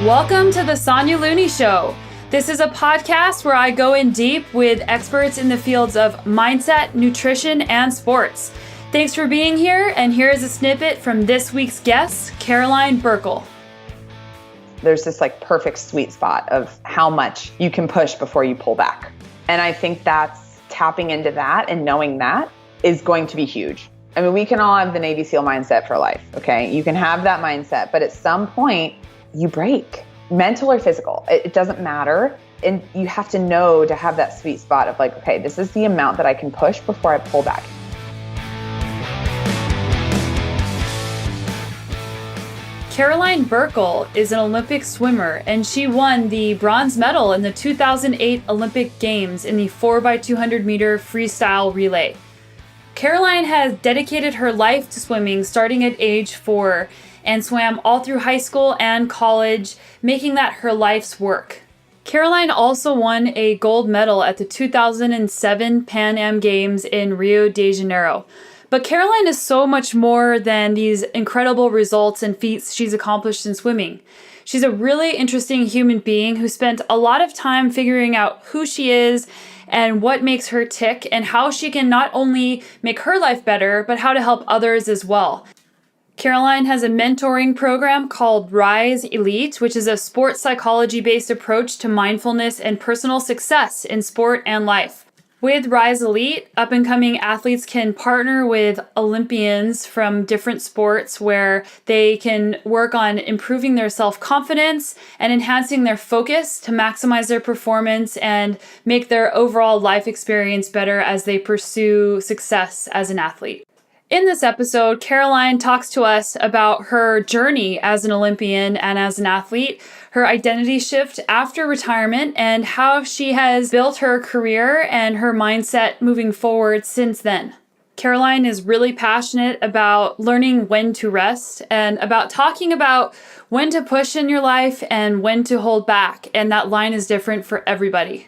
Welcome to the Sonya Looney Show. This is a podcast where I go in deep with experts in the fields of mindset, nutrition, and sports. Thanks for being here, and here is a snippet from this week's guest, Caroline Burckle. There's this perfect sweet spot of how much you can push before you pull back. And I think that's tapping into that and knowing that is going to be huge. I mean, we can all have the Navy SEAL mindset for life, okay? You can have that mindset, but at some point you break, mental or physical. It doesn't matter. And you have to know to have that sweet spot of okay, this is the amount that I can push before I pull back. Caroline Burckle is an Olympic swimmer, and she won the bronze medal in the 2008 Olympic Games in the 4x200 meter freestyle relay. Caroline has dedicated her life to swimming starting at age 4 and swam all through high school and college, making that her life's work. Caroline also won a gold medal at the 2007 Pan Am Games in Rio de Janeiro. But Caroline is so much more than these incredible results and feats she's accomplished in swimming. She's a really interesting human being who spent a lot of time figuring out who she is and what makes her tick and how she can not only make her life better, but how to help others as well. Caroline has a mentoring program called Rise Elite, which is a sports psychology-based approach to mindfulness and personal success in sport and life. With Rise Elite, up-and-coming athletes can partner with Olympians from different sports where they can work on improving their self-confidence and enhancing their focus to maximize their performance and make their overall life experience better as they pursue success as an athlete. In this episode, Caroline talks to us about her journey as an Olympian and as an athlete, her identity shift after retirement, and how she has built her career and her mindset moving forward since then. Caroline is really passionate about learning when to rest and about talking about when to push in your life and when to hold back, and that line is different for everybody.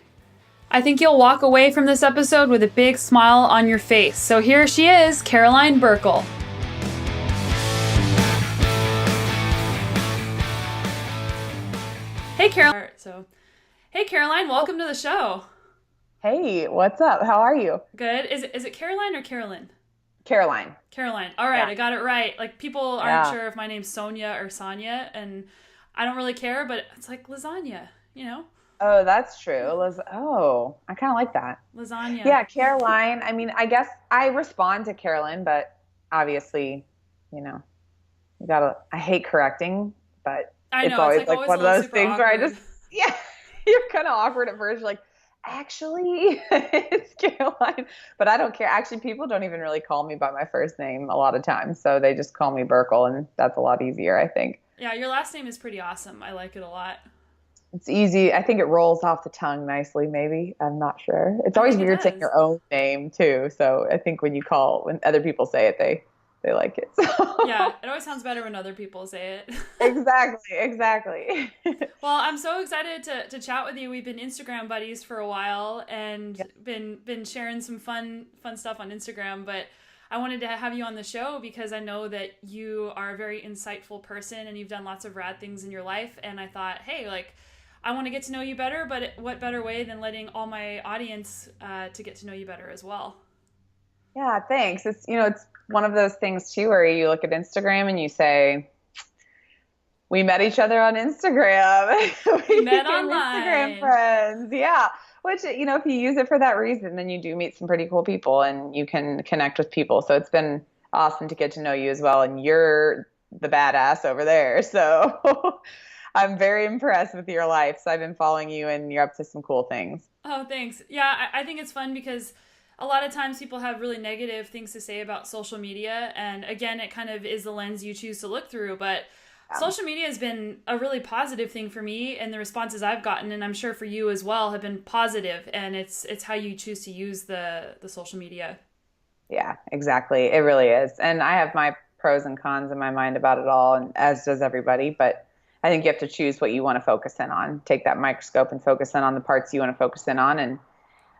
I think you'll walk away from this episode with a big smile on your face. So here she is, Caroline Burckle. Hey, Caroline. Hey, Caroline, welcome to the show. Hey, what's up? How are you? Good. Is it Caroline or Carolyn? Caroline. Caroline. All right, yeah. I got it right. People aren't sure if my name's Sonya or Sonya, and I don't really care, but it's like lasagna, Oh, that's true. I kind of like that. Lasagna. Yeah, Caroline. I mean, I guess I respond to Carolyn, but obviously, I hate correcting, but I know, it's always always one of those things awkward. where you're kind of awkward at first. You're like, actually, it's Caroline. But I don't care. Actually, people don't even really call me by my first name a lot of times. So they just call me Burckle, and that's a lot easier, I think. Yeah, your last name is pretty awesome. I like it a lot. It's easy. I think it rolls off the tongue nicely, maybe. I'm not sure. It's always weird saying your own name, too. So I think when other people say it, they like it. So. Yeah, it always sounds better when other people say it. Exactly. Well, I'm so excited to chat with you. We've been Instagram buddies for a while and been sharing some fun stuff on Instagram, but I wanted to have you on the show because I know that you are a very insightful person and you've done lots of rad things in your life. And I thought, hey, I want to get to know you better, but what better way than letting all my audience to get to know you better as well? Yeah, thanks. It's one of those things too where you look at Instagram and you say, we met each other on Instagram. We met online. Instagram friends. Yeah. Which, if you use it for that reason, then you do meet some pretty cool people and you can connect with people. So it's been awesome to get to know you as well. And you're the badass over there. So I'm very impressed with your life. So I've been following you and you're up to some cool things. Oh, thanks. Yeah, I think it's fun because a lot of times people have really negative things to say about social media. And again, it kind of is the lens you choose to look through. But social media has been a really positive thing for me, and the responses I've gotten, and I'm sure for you as well, have been positive. And it's how you choose to use the social media. Yeah, exactly. It really is. And I have my pros and cons in my mind about it all, and as does everybody. But I think you have to choose what you want to focus in on. Take that microscope and focus in on the parts you want to focus in on, and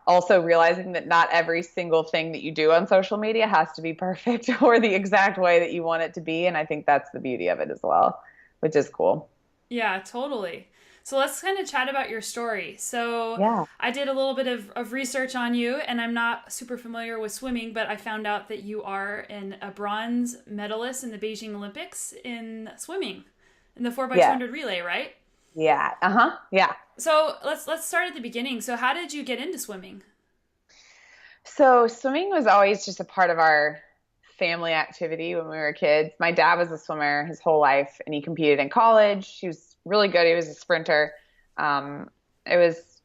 also realizing that not every single thing that you do on social media has to be perfect or the exact way that you want it to be. And I think that's the beauty of it as well, which is cool. Yeah, totally. So let's kind of chat about your story. So Yeah. I did a little bit of research on you, and I'm not super familiar with swimming, but I found out that you are a bronze medalist in the Beijing Olympics in swimming, in the 4 by Yeah. 200 relay, right? Yeah. Uh-huh. Yeah. So let's start at the beginning. So how did you get into swimming? So swimming was always just a part of our family activity when we were kids. My dad was a swimmer his whole life, and he competed in college. He was really good. He was a sprinter. It was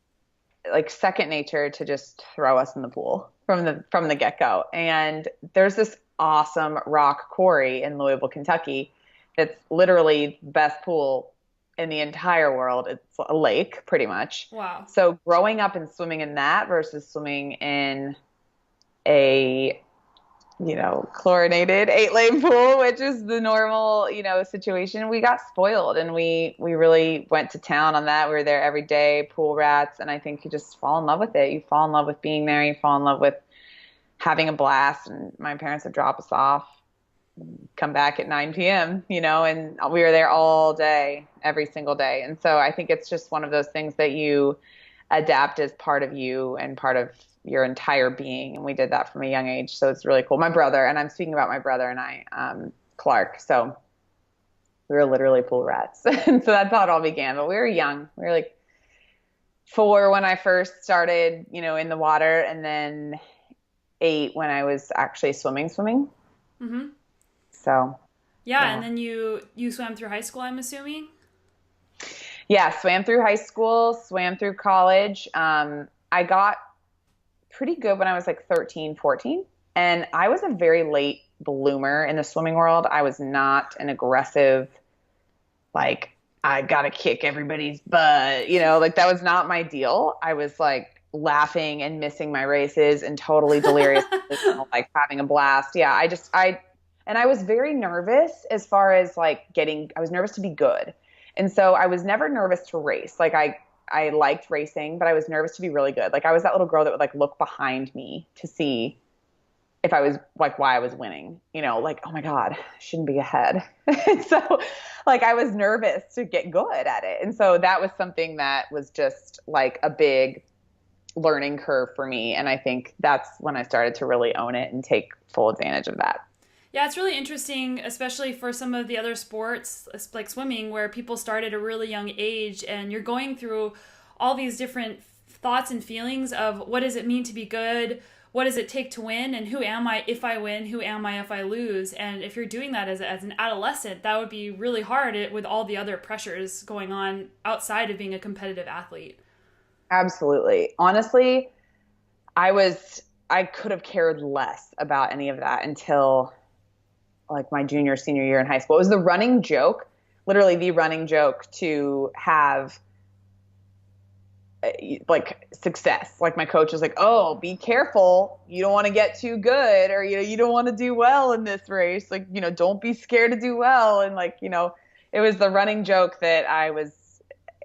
like second nature to just throw us in the pool from the get-go. And there's this awesome rock quarry in Louisville, Kentucky. It's literally the best pool in the entire world. It's a lake, pretty much. Wow. So growing up and swimming in that versus swimming in a chlorinated 8 lane pool, which is the normal, situation. We got spoiled and we really went to town on that. We were there every day, pool rats. And I think you just fall in love with it. You fall in love with being there. You fall in love with having a blast. And my parents would drop us off, come back at 9 p.m., and we were there all day, every single day. And so I think it's just one of those things that you adapt as part of you and part of your entire being. And we did that from a young age. So it's really cool. My brother, and I'm speaking about my brother and I, Clark. So we were literally pool rats. And so that's how it all began. But we were young. We were like 4 when I first started, in the water, and then 8 when I was actually swimming. Mm-hmm. So yeah. And then you swam through high school, I'm assuming? Yeah, swam through high school, swam through college. I got pretty good when I was like 13, 14. And I was a very late bloomer in the swimming world. I was not an aggressive, like, I got to kick everybody's butt. Like that was not my deal. I was like laughing and missing my races and totally delirious, like having a blast. Yeah, and I was very nervous as far as like I was nervous to be good. And so I was never nervous to race. Like I liked racing, but I was nervous to be really good. Like I was that little girl that would like look behind me to see if I was like why I was winning, like, oh my God, I shouldn't be ahead. And so like I was nervous to get good at it. And so that was something that was just like a big learning curve for me. And I think that's when I started to really own it and take full advantage of that. Yeah, it's really interesting, especially for some of the other sports like swimming, where people start at a really young age and you're going through all these different thoughts and feelings of what does it mean to be good? What does it take to win? And who am I if I win? Who am I if I lose? And if you're doing that as an adolescent, that would be really hard with all the other pressures going on outside of being a competitive athlete. Absolutely. Honestly, I could have cared less about any of that until like my senior year in high school. It was the running joke, literally the running joke, to have like success. Like my coach was like, oh, be careful. You don't want to get too good, or, you don't want to do well in this race. Like, don't be scared to do well. And like, it was the running joke that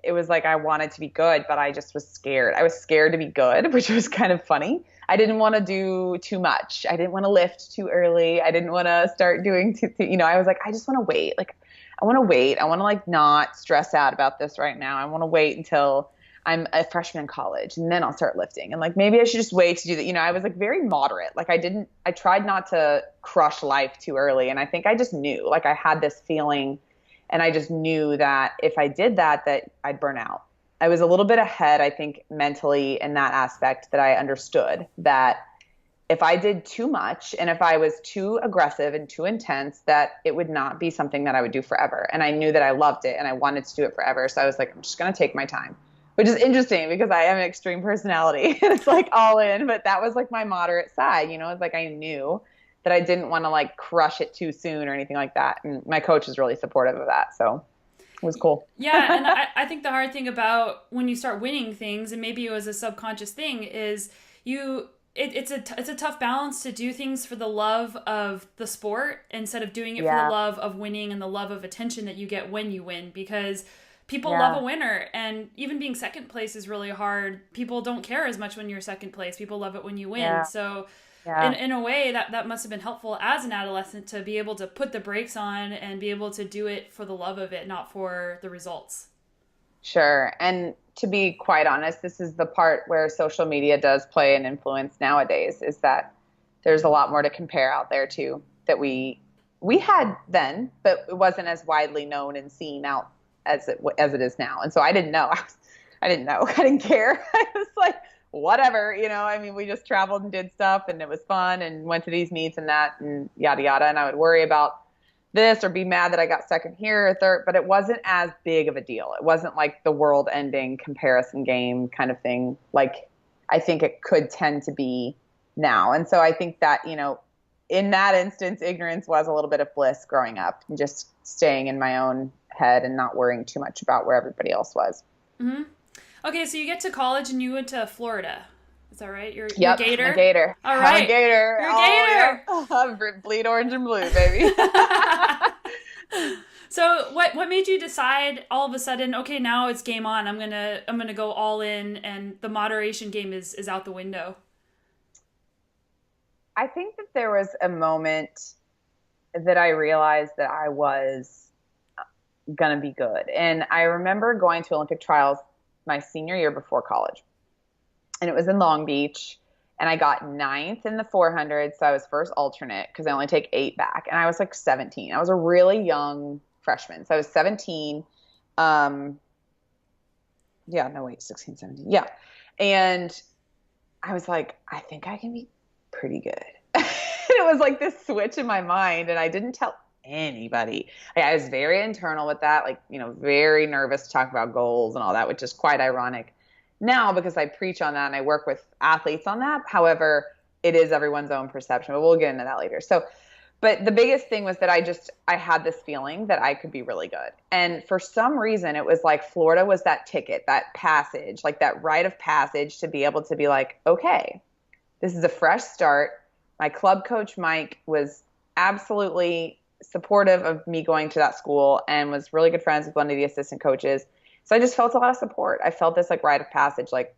it was like I wanted to be good, but I just was scared. I was scared to be good, which was kind of funny. I didn't want to do too much. I didn't want to lift too early. I didn't want to start doing I was like, I just want to wait. Like, I want to wait. I want to like not stress out about this right now. I want to wait until I'm a freshman in college and then I'll start lifting. And like, maybe I should just wait to do that. I was like very moderate. Like I tried not to crush life too early. And I think I just knew, like I had this feeling, and I just knew that if I did that I'd burn out. I was a little bit ahead, I think, mentally in that aspect, that I understood that if I did too much and if I was too aggressive and too intense, that it would not be something that I would do forever. And I knew that I loved it and I wanted to do it forever. So I was like, I'm just going to take my time, which is interesting because I am an extreme personality and it's like all in, but that was like my moderate side, it's like I knew that I didn't want to like crush it too soon or anything like that. And my coach was really supportive of that. So it was cool. Yeah, and I think the hard thing about when you start winning things, and maybe it was a subconscious thing, is it's a tough balance to do things for the love of the sport instead of doing it for the love of winning and the love of attention that you get when you win, because people love a winner, and even being second place is really hard. People don't care as much when you're second place. People love it when you win. So Yeah. in a way that must have been helpful as an adolescent to be able to put the brakes on and be able to do it for the love of it, not for the results. Sure. And to be quite honest, this is the part where social media does play an influence nowadays, is that there's a lot more to compare out there too that we had then, but it wasn't as widely known and seen out as it is now. And so I didn't know. I didn't know. I didn't care. I was like, whatever, I mean, we just traveled and did stuff and it was fun and went to these meets and that and yada yada. And I would worry about this or be mad that I got second here or third, but it wasn't as big of a deal. It wasn't like the world ending comparison game kind of thing. Like I think it could tend to be now. And so I think that, in that instance, ignorance was a little bit of bliss growing up and just staying in my own head and not worrying too much about where everybody else was. Mm-hmm. Okay, so you get to college and you went to Florida. Is that right? You're a Gator? I'm a Gator. All right. I'm a Gator. You're a Gator. Yeah. Bleed orange and blue, baby. So what made you decide all of a sudden, okay, now it's game on. I'm gonna go all in and the moderation game is out the window? I think that there was a moment that I realized that I was going to be good. And I remember going to Olympic trials my senior year before college. And it was in Long Beach. And I got 9th in the 400. So I was first alternate because I only take 8 back. And I was like 17. I was a really young freshman. So I was 17. 16, 17. Yeah. And I was like, I think I can be pretty good. It was like this switch in my mind, and I didn't tell anybody. I was very internal with that, very nervous to talk about goals and all that, which is quite ironic now because I preach on that and I work with athletes on that. However, it is everyone's own perception, but we'll get into that later. So, but the biggest thing was that I had this feeling that I could be really good. And for some reason, it was like Florida was that ticket, that passage, like that rite of passage to be able to be like, okay, this is a fresh start. My club coach, Mike, was absolutely supportive of me going to that school and was really good friends with one of the assistant coaches. So I just felt a lot of support. I felt this like rite of passage, like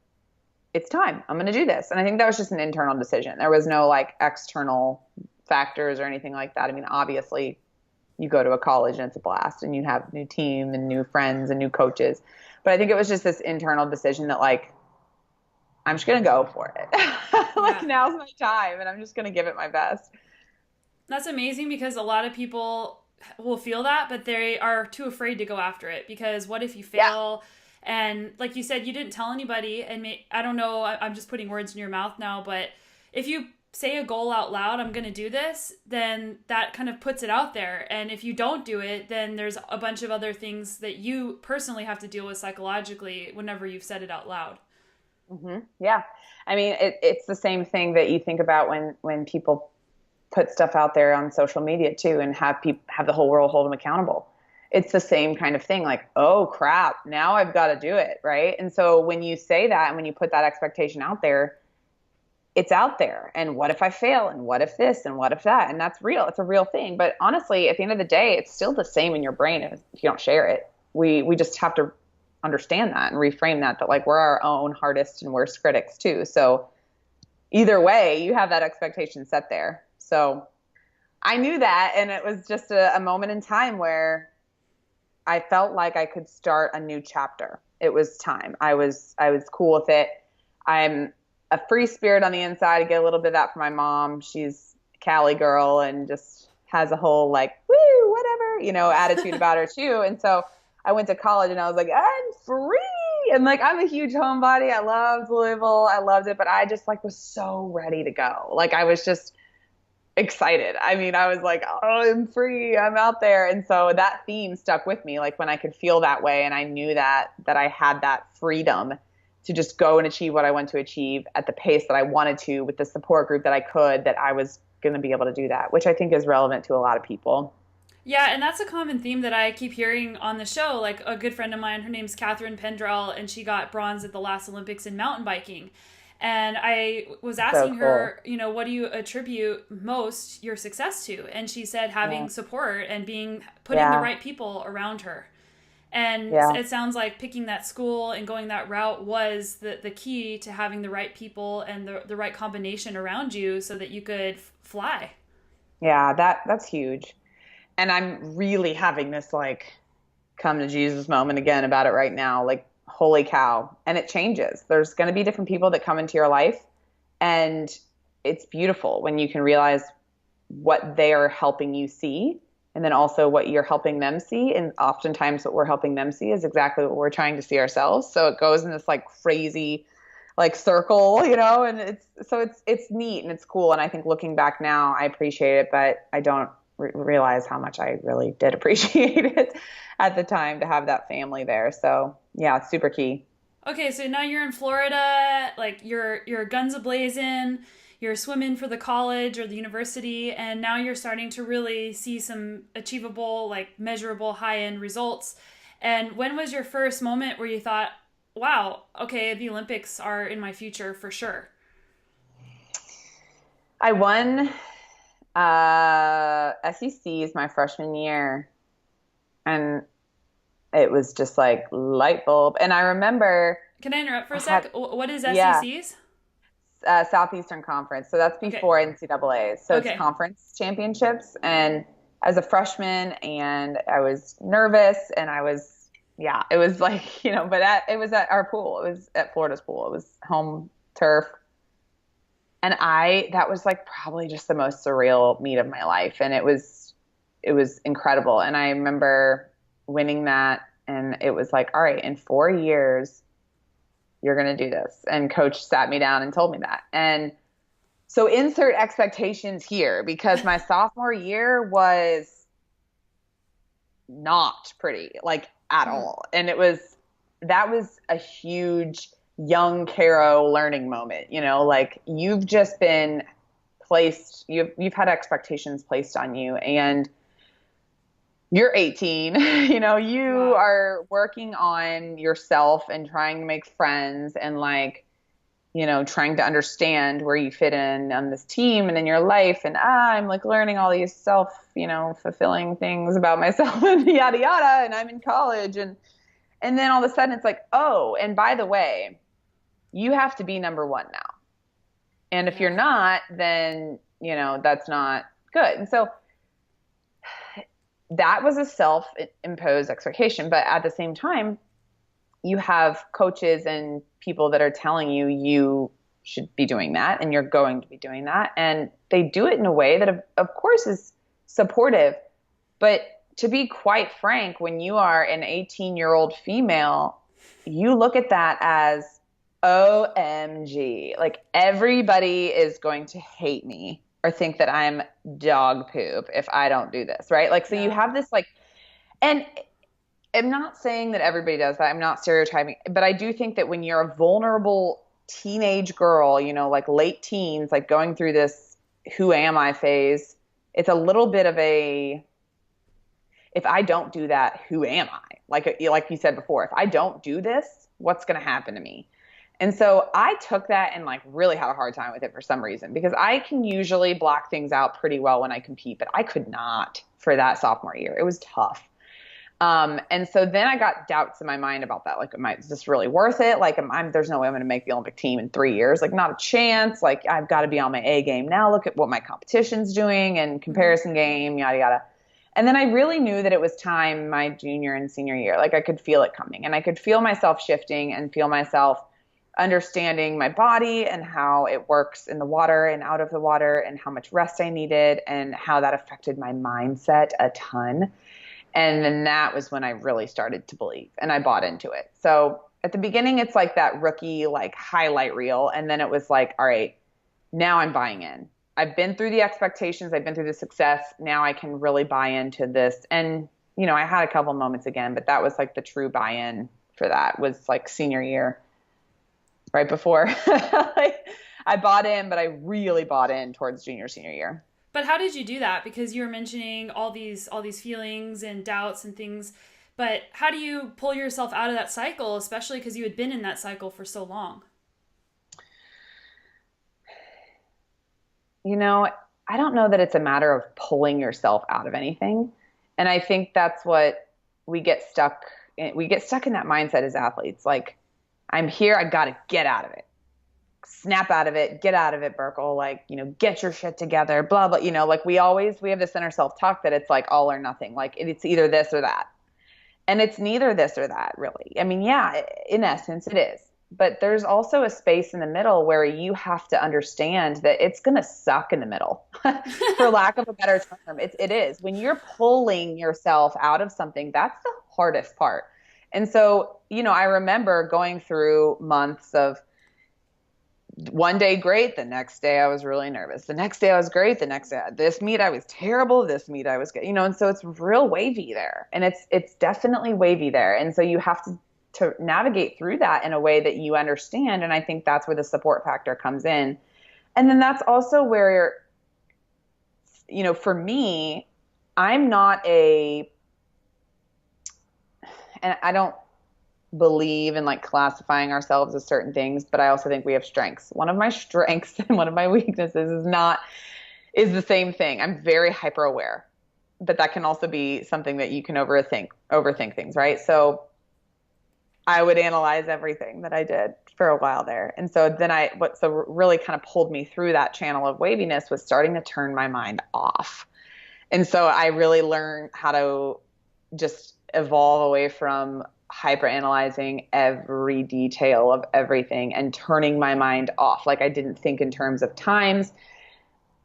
it's time. I'm going to do this. And I think that was just an internal decision. There was no like external factors or anything like that. I mean, obviously you go to a college and it's a blast and you have a new team and new friends and new coaches. But I think it was just this internal decision that like, I'm just going to go for it. Like now's my time and I'm just going to give it my best. That's amazing because a lot of people will feel that, but they are too afraid to go after it because what if you fail? Yeah. And like you said, you didn't tell anybody. And I don't know, I'm just putting words in your mouth now, but if you say a goal out loud, I'm going to do this, then that kind of puts it out there. And if you don't do it, then there's a bunch of other things that you personally have to deal with psychologically whenever you've said it out loud. Mm-hmm. Yeah. I mean, it's the same thing that you think about when people put stuff out there on social media too, and have the whole world hold them accountable. It's the same kind of thing. Like, oh crap, now I've got to do it. Right. And so when you say that, and when you put that expectation out there, it's out there. And what if I fail? And what if this? And what if that? And that's real. It's a real thing. But honestly, at the end of the day, it's still the same in your brain if you don't share it. We just have to understand that and reframe that like we're our own hardest and worst critics too. So either way, you have that expectation set there. So I knew that, and it was just a moment in time where I felt like I could start a new chapter. It was time. I was cool with it. I'm a free spirit on the inside. I get a little bit of that from my mom. She's a Cali girl and just has a whole like, woo, whatever, attitude about her too. And so I went to college and I was like, I'm free. And like, I'm a huge homebody. I loved Louisville. I loved it. But I just like was so ready to go. Like I was just excited. I mean, I was like, oh, I'm free. I'm out there. And so that theme stuck with me. Like when I could feel that way and I knew that I had that freedom to just go and achieve what I want to achieve at the pace that I wanted to with the support group that I could, that I was going to be able to do that, which I think is relevant to a lot of people. Yeah, and that's a common theme that I keep hearing on the show. Like a good friend of mine, her name's Catherine Pendrell, and she got bronze at the last Olympics in mountain biking. And I was asking her, what do you attribute most your success to? And she said having support and putting the right people around her. And Yeah. it sounds like picking that school and going that route was the key to having the right people and the right combination around you so that you could fly. Yeah, that's huge. And I'm really having this like come to Jesus moment again about it right now. Like, holy cow. And it changes. There's going to be different people that come into your life. And it's beautiful when you can realize what they are helping you see, and then also what you're helping them see. And oftentimes what we're helping them see is exactly what we're trying to see ourselves. So it goes in this like crazy like circle, and it's neat and it's cool. And I think looking back now, I appreciate it, but I don't realize how much I really did appreciate it at the time to have that family there. So yeah, it's super key. Okay, so now you're in Florida, like you're guns a-blazing, you're swimming for the college or the university, and now you're starting to really see some achievable, like measurable high-end results. And when was your first moment where you thought, wow, okay, the Olympics are in my future for sure? I won SECs my freshman year, and it was just like light bulb. And I remember, Can I interrupt for a sec? What is yeah, SECs? Southeastern Conference. So that's Okay. before NCAA. So it's Okay. conference championships. And I was a freshman and I was nervous and yeah, it was like, but it was at our pool. It was at Florida's pool. It was home turf. And that was like probably just the most surreal meet of my life. And it was incredible. And I remember winning that, and it was like, all right, in 4 years, you're going to do this. And coach sat me down and told me that. And so insert expectations here, because my sophomore year was not pretty, like at all. And that was a huge young Caro learning moment, like you've just been placed, you've had expectations placed on you, and you're 18, you Wow. are working on yourself and trying to make friends and like, trying to understand where you fit in on this team and in your life. And I'm like learning all these fulfilling things about myself and yada, yada. And I'm in college. And then all of a sudden it's like, oh, and by the way, you have to be number one now. And if you're Yeah. not, then, that's not good. And so that was a self-imposed expectation. But at the same time, you have coaches and people that are telling you you should be doing that and you're going to be doing that. And they do it in a way that, of course, is supportive. But to be quite frank, when you are an 18-year-old female, you look at that as OMG. Like everybody is going to hate me or think that I'm dog poop if I don't do this, right? Like, so you Yeah. have this like, and I'm not saying that everybody does that. I'm not stereotyping, but I do think that when you're a vulnerable teenage girl, like late teens, like going through this who am I phase, it's a little bit of a, if I don't do that, who am I? Like you said before, if I don't do this, what's going to happen to me? And so I took that and like really had a hard time with it for some reason, because I can usually block things out pretty well when I compete, but I could not for that sophomore year. It was tough. And so then I got doubts in my mind about that. Like, is this really worth it? Like, there's no way I'm going to make the Olympic team in 3 years. Like, not a chance. Like, I've got to be on my A game now. Look at what my competition's doing and comparison game, yada, yada. And then I really knew that it was time my junior and senior year. Like, I could feel it coming, and I could feel myself shifting and feel myself understanding my body and how it works in the water and out of the water and how much rest I needed and how that affected my mindset a ton. And then that was when I really started to believe, and I bought into it. So at the beginning, it's like that rookie, like highlight reel. And then it was like, all right, now I'm buying in. I've been through the expectations. I've been through the success. Now I can really buy into this. And, I had a couple moments again, but that was like the true buy-in for that was like senior year, right before like, I bought in, but I really bought in towards junior, senior year. But how did you do that? Because you were mentioning all these feelings and doubts and things. But how do you pull yourself out of that cycle, especially because you had been in that cycle for so long? I don't know that it's a matter of pulling yourself out of anything. And I think that's what we get stuck we get stuck in that mindset as athletes. Like, I'm here, I got to get out of it. Snap out of it, get out of it, Burckle, like, get your shit together, blah, blah. Like we have this inner self-talk that it's like all or nothing. Like it's either this or that. And it's neither this or that, really. I mean, yeah, in essence it is. But there's also a space in the middle where you have to understand that it's going to suck in the middle, for lack of a better term. It is. When you're pulling yourself out of something, that's the hardest part. And so, I remember going through months of one day great, the next day I was really nervous. The next day I was great. The next day, this meet I was terrible. This meet I was good. And so it's real wavy there, and it's definitely wavy there. And so you have to navigate through that in a way that you understand. And I think that's where the support factor comes in. And then that's also where, for me, I'm not and I don't believe in like classifying ourselves as certain things, but I also think we have strengths. One of my strengths and one of my weaknesses is the same thing. I'm very hyper aware, but that can also be something that you can overthink things, right? So I would analyze everything that I did for a while there. And so then what really kind of pulled me through that channel of waviness was starting to turn my mind off. And so I really learned how to just evolve away from hyper-analyzing every detail of everything and turning my mind off. Like I didn't think in terms of times.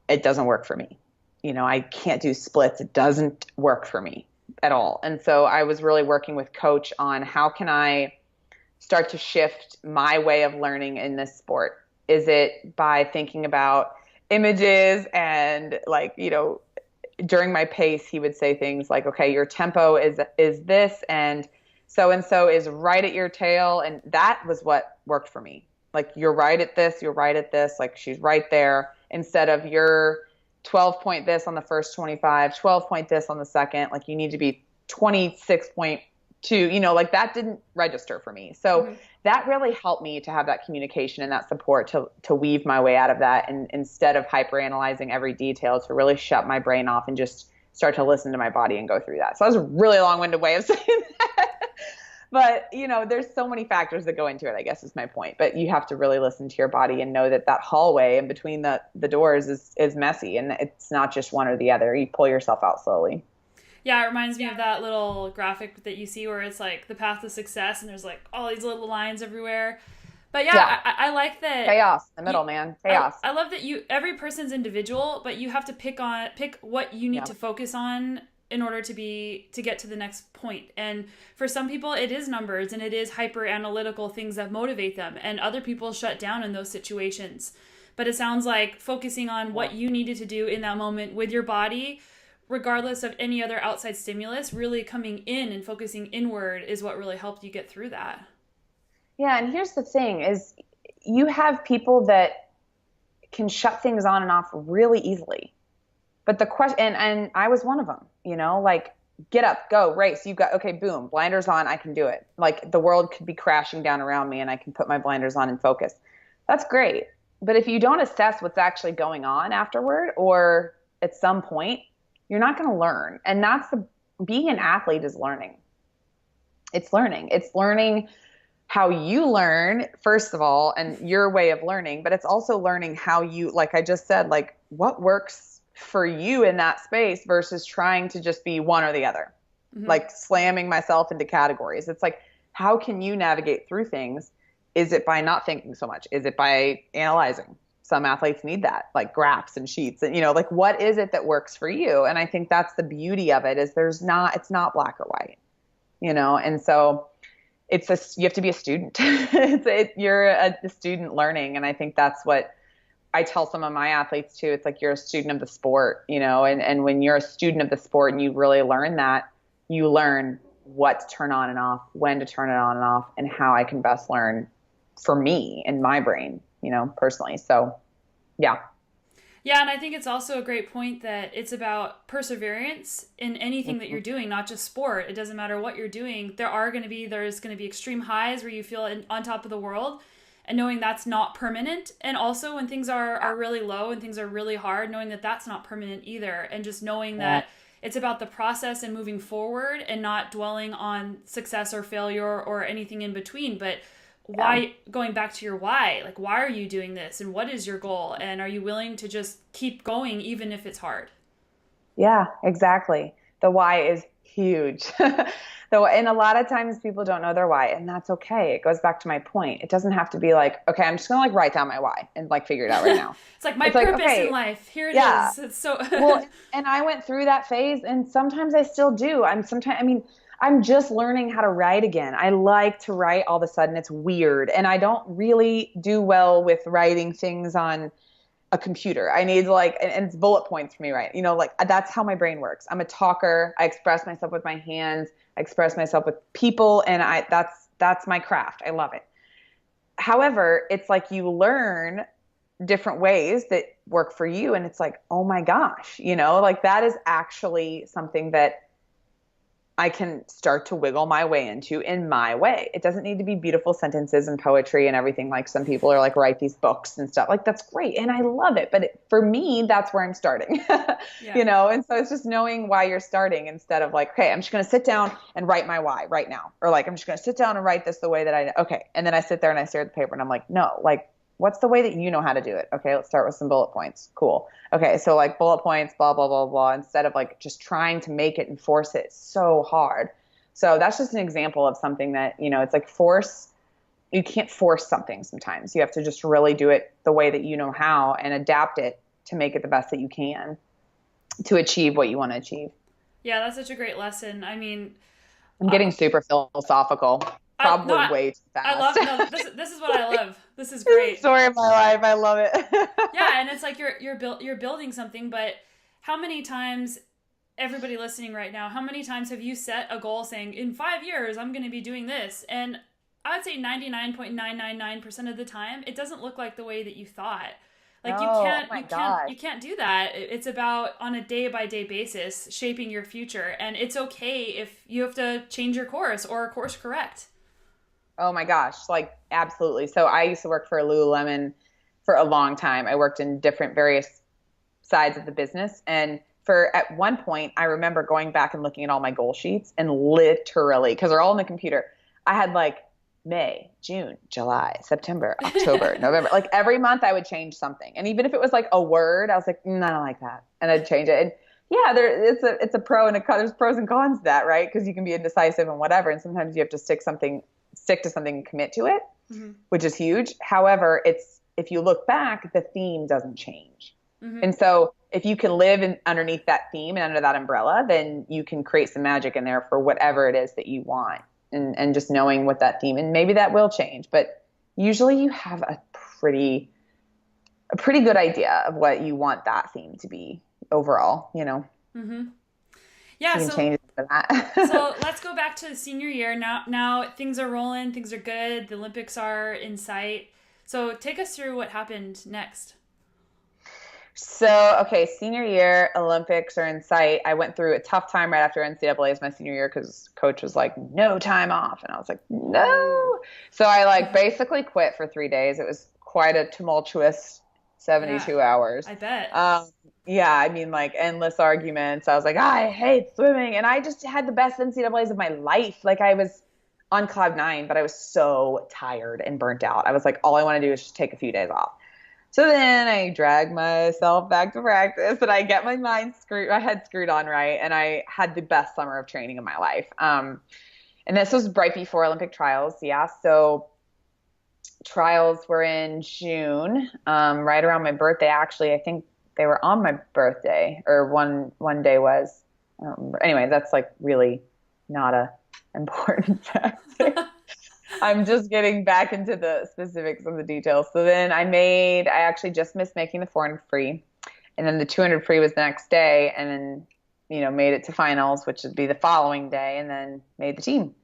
It doesn't work for me. I can't do splits. It doesn't work for me at all. And so I was really working with coach on how can I start to shift my way of learning in this sport? Is it by thinking about images and like, during my pace, he would say things like, okay, your tempo is this, and so is right at your tail. And that was what worked for me. Like, you're right at this, like she's right there, instead of your 12 point this on the first 25, 12 point this on the second, like you need to be 26.2, like that didn't register for me. So that really helped me to have that communication and that support to weave my way out of that. And instead of hyper analyzing every detail, to really shut my brain off and just start to listen to my body and go through that. So that was a really long-winded way of saying that. But, there's so many factors that go into it, I guess is my point. But you have to really listen to your body and know that hallway in between the doors is messy, and it's not just one or the other. You pull yourself out slowly. Yeah, it reminds me of that little graphic that you see where it's like the path to success and there's like all these little lines everywhere. But yeah. I like that. Chaos in the middle, man. Chaos. I love that every person's individual, but you have to pick what you need to focus on in order to get to the next point. And for some people it is numbers and it is hyper analytical things that motivate them, and other people shut down in those situations. But it sounds like focusing on what you needed to do in that moment with your body, regardless of any other outside stimulus, really coming in and focusing inward is what really helped you get through that. Yeah. And here's the thing is you have people that can shut things on and off really easily. But the question, and I was one of them, like get up, go, race. Okay, boom, blinders on. I can do it. Like the world could be crashing down around me and I can put my blinders on and focus. That's great. But if you don't assess what's actually going on afterward or at some point, you're not going to learn. And being an athlete is learning. It's learning. It's learning how you learn, first of all, and your way of learning, but it's also learning how you, like I just said, like what works for you in that space versus trying to just be one or the other, like slamming myself into categories. It's like, how can you navigate through things? Is it by not thinking so much? Is it by analyzing? Some athletes need that, like graphs and sheets and, like what is it that works for you? And I think that's the beauty of it is it's not black or white, and so you have to be a student. You're a student learning. And I think that's what I tell some of my athletes too. It's like, you're a student of the sport, and when you're a student of the sport and you really learn that, you learn what to turn on and off, when to turn it on and off, and how I can best learn for me and my brain, personally. So yeah. Yeah. And I think it's also a great point that it's about perseverance in anything that you're doing, not just sport. It doesn't matter what you're doing. There's going to be extreme highs where you feel on top of the world, and knowing that's not permanent. And also when things are really low and things are really hard, knowing that that's not permanent either. And just knowing that It's about the process and moving forward and not dwelling on success or failure or anything in between. But why, going back to your why, like, why are you doing this and what is your goal? And are you willing to just keep going even if it's hard? Yeah, exactly. The why is huge. And a lot of times people don't know their why, and that's okay. It goes back to my point. It doesn't have to be like, okay, I'm just going to like write down my why and like figure it out right now. It's like my purpose in life. Here it is. It's so well, and I went through that phase, and sometimes I still do. I'm just learning how to write again. I like to write all of a sudden. It's weird. And I don't really do well with writing things on a computer. I need and it's bullet points for me, right? Like that's how my brain works. I'm a talker. I express myself with my hands. I express myself with people. And that's my craft. I love it. However, it's like you learn different ways that work for you. And it's like, oh my gosh, like that is actually something that I can start to wiggle my way into in my way. It doesn't need to be beautiful sentences and poetry and everything. Like some people are like, write these books and stuff. Like that's great. And I love it. But for me, that's where I'm starting, And so it's just knowing why you're starting instead of like, okay, I'm just going to sit down and write my why right now. Or like, I'm just going to sit down and write this the way that okay. And then I sit there and I stare at the paper and I'm like, no, like, what's the way that you know how to do it? Okay, let's start with some bullet points. Cool. Okay, so like bullet points, blah, blah, blah, blah, instead of like just trying to make it and force it. It's so hard. So that's just an example of something that, it's like you can't force something sometimes. You have to just really do it the way that you know how and adapt it to make it the best that you can to achieve what you want to achieve. Yeah, that's such a great lesson. I mean, I'm getting super philosophical. Probably way too fast. This is what I love. This is great. Story of my life. I love it. Yeah, and it's like you're building something, but how many times, everybody listening right now, how many times have you set a goal saying in 5 years I'm going to be doing this? And I would say 99.999% of the time it doesn't look like the way that you thought. Like you can't do that. It's about on a day by day basis shaping your future, and it's okay if you have to change your course or course correct. Oh my gosh, like absolutely. So I used to work for Lululemon for a long time. I worked in different various sides of the business. And at one point, I remember going back and looking at all my goal sheets and literally, because they're all in the computer, I had like May, June, July, September, October, November. Like every month I would change something. And even if it was like a word, I was like, I don't like that. And I'd change it. And yeah, it's a pro and there's pros and cons to that, right? Because you can be indecisive and whatever. And sometimes you have to stick to something and commit to it, which is huge. However, if you look back, the theme doesn't change. And so if you can live underneath that theme and under that umbrella, then you can create some magic in there for whatever it is that you want. And just knowing what that theme, and maybe that will change, but usually you have a pretty good idea of what you want that theme to be overall, Yeah, you can change it for that. So let's go back to the senior year. Now things are rolling, things are good. The Olympics are in sight. So take us through what happened next. So, okay, senior year, Olympics are in sight. I went through a tough time right after NCAA's my senior year because coach was like, no time off. And I was like, no. So I basically quit for 3 days. It was quite a tumultuous 72 hours. I bet. Yeah, I mean, endless arguments. I was like, I hate swimming. And I just had the best NCAA's of my life. Like I was on cloud nine, but I was so tired and burnt out. I was like, all I want to do is just take a few days off. So then I drag myself back to practice and I get my head screwed on right. And I had the best summer of training in my life. And this was right before Olympic trials. Yeah. So trials were in June, right around my birthday. Actually, I think they were on my birthday, or one day was. I don't remember. Anyway, that's really not a important factor. I'm just getting back into the specifics of the details. So then I actually just missed making the 400 free. And then the 200 free was the next day. And then, made it to finals, which would be the following day, and then made the team.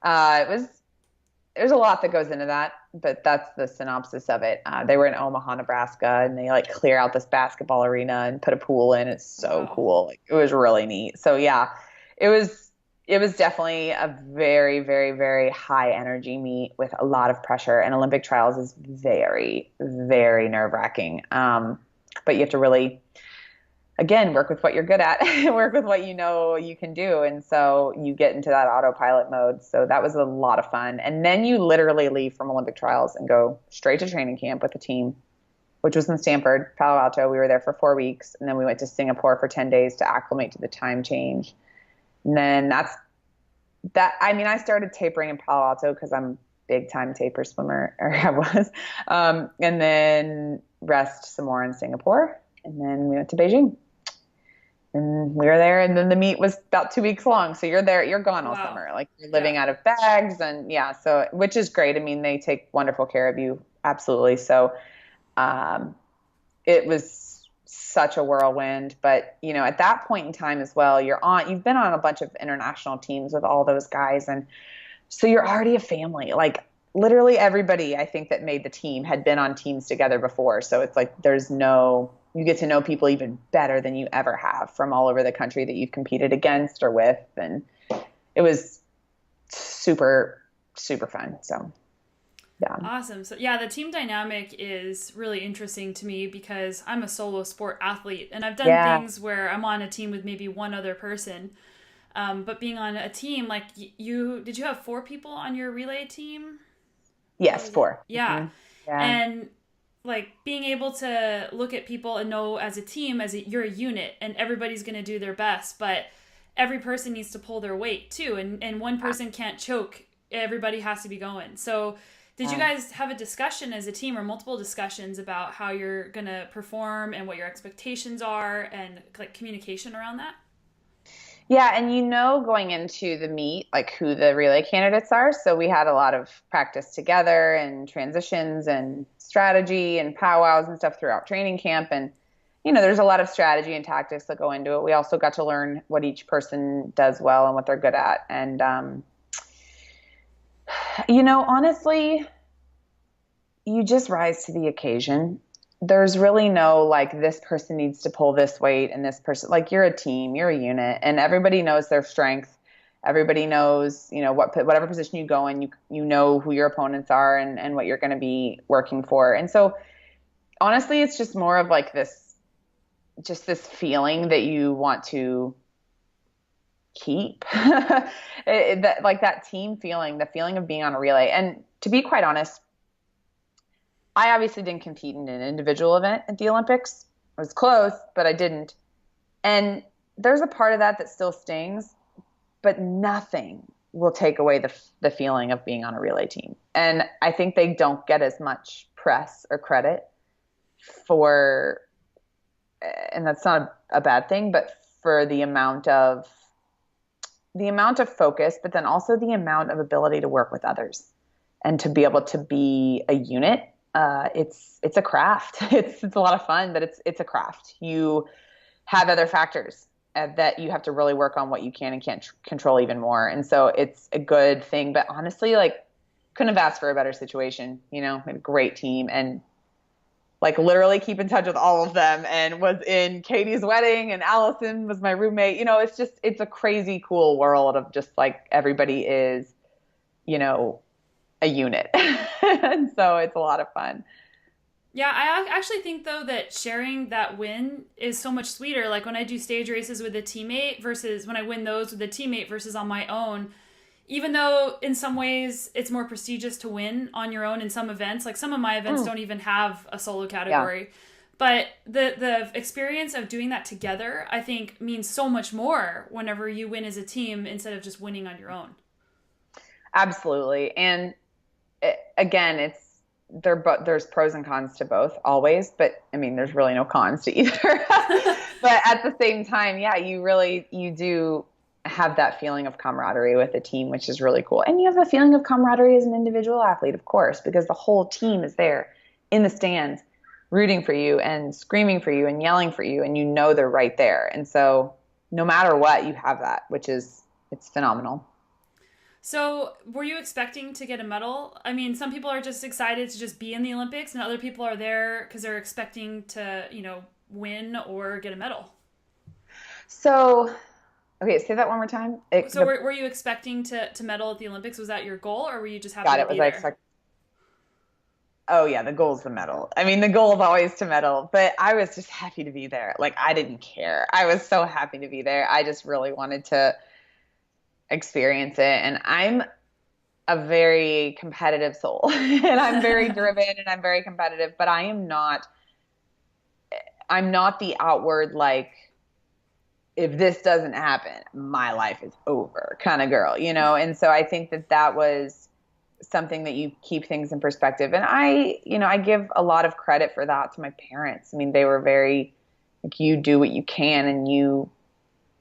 There's a lot that goes into that, but that's the synopsis of it. They were in Omaha, Nebraska, and they clear out this basketball arena and put a pool in. It's so cool. It was really neat. So yeah, it was definitely a very, very, very high energy meet with a lot of pressure, and Olympic trials is very, very nerve wracking. But you have to really again, work with what you're good at, work with what you know you can do. And so you get into that autopilot mode. So that was a lot of fun. And then you literally leave from Olympic trials and go straight to training camp with the team, which was in Stanford, Palo Alto. We were there for 4 weeks. And then we went to Singapore for 10 days to acclimate to the time change. And then I started tapering in Palo Alto because I'm a big time taper swimmer, or I was. And then rest some more in Singapore. And then we went to Beijing. And we were there, and then the meet was about 2 weeks long. So you're there, you're gone all summer. Like you're living out of bags, and so which is great. I mean, they take wonderful care of you. Absolutely. So it was such a whirlwind, but at that point in time as well, you've been on a bunch of international teams with all those guys. And so you're already a family. Like literally everybody I think that made the team had been on teams together before. So it's like, you get to know people even better than you ever have from all over the country that you've competed against or with. And it was super, super fun. So, yeah. Awesome. So yeah, the team dynamic is really interesting to me because I'm a solo sport athlete, and I've done things where I'm on a team with maybe one other person. But being on a team, like did you have 4 people on your relay team? Yes, 4. Yeah. Mm-hmm. Yeah. And like being able to look at people and know as a team, you're a unit and everybody's going to do their best, but every person needs to pull their weight too. And one person can't choke. Everybody has to be going. So did you guys have a discussion as a team or multiple discussions about how you're going to perform and what your expectations are and like communication around that? Yeah, and going into the meet, like who the relay candidates are. So we had a lot of practice together and transitions and strategy and powwows and stuff throughout training camp. And, there's a lot of strategy and tactics that go into it. We also got to learn what each person does well and what they're good at. And, honestly, you just rise to the occasion. There's really no like this person needs to pull this weight and this person, like you're a team, you're a unit, and everybody knows their strength. Everybody knows, whatever position you go in, you know who your opponents are and what you're going to be working for. And so honestly, it's just more of like this feeling that you want to keep that team feeling, the feeling of being on a relay. And to be quite honest, I obviously didn't compete in an individual event at the Olympics. I was close, but I didn't. And there's a part of that still stings, but nothing will take away the feeling of being on a relay team. And I think they don't get as much press or credit for, and that's not a bad thing, but for the amount of focus, but then also the amount of ability to work with others and to be able to be a unit. It's a craft. It's a lot of fun, but it's a craft. You have other factors that you have to really work on what you can and can't control even more. And so it's a good thing, but honestly, like couldn't have asked for a better situation. We had a great team and like literally keep in touch with all of them and was in Katie's wedding and Allison was my roommate. It's a crazy cool world of just like everybody is, a unit. And so it's a lot of fun. Yeah, I actually think, though, that sharing that win is so much sweeter. Like when I do stage races with a teammate versus when I win those with a teammate versus on my own, even though in some ways it's more prestigious to win on your own in some events. Like some of my events don't even have a solo category. Yeah. But the experience of doing that together, I think, means so much more whenever you win as a team instead of just winning on your own. Absolutely. And again, there's pros and cons to both always, but I mean, there's really no cons to either. But at the same time, yeah, you do have that feeling of camaraderie with a team, which is really cool. And you have a feeling of camaraderie as an individual athlete, of course, because the whole team is there in the stands rooting for you and screaming for you and yelling for you, and they're right there. And so no matter what, you have that, it's phenomenal. So were you expecting to get a medal? I mean, some people are just excited to just be in the Olympics, and other people are there because they're expecting to, win or get a medal. So, okay, say that one more time. Were you expecting to medal at the Olympics? Was that your goal, or were you just happy to be there? Oh yeah, the goal is the medal. I mean, the goal is always to medal, but I was just happy to be there. Like I didn't care. I was so happy to be there. I just really wanted to experience it. And I'm a very competitive soul and I'm very driven and I'm very competitive, but I'm not the outward, like, if this doesn't happen, my life is over kind of girl, you know? And so I think that that was something that you keep things in perspective. And I give a lot of credit for that to my parents. I mean, they were very like, you do what you can and you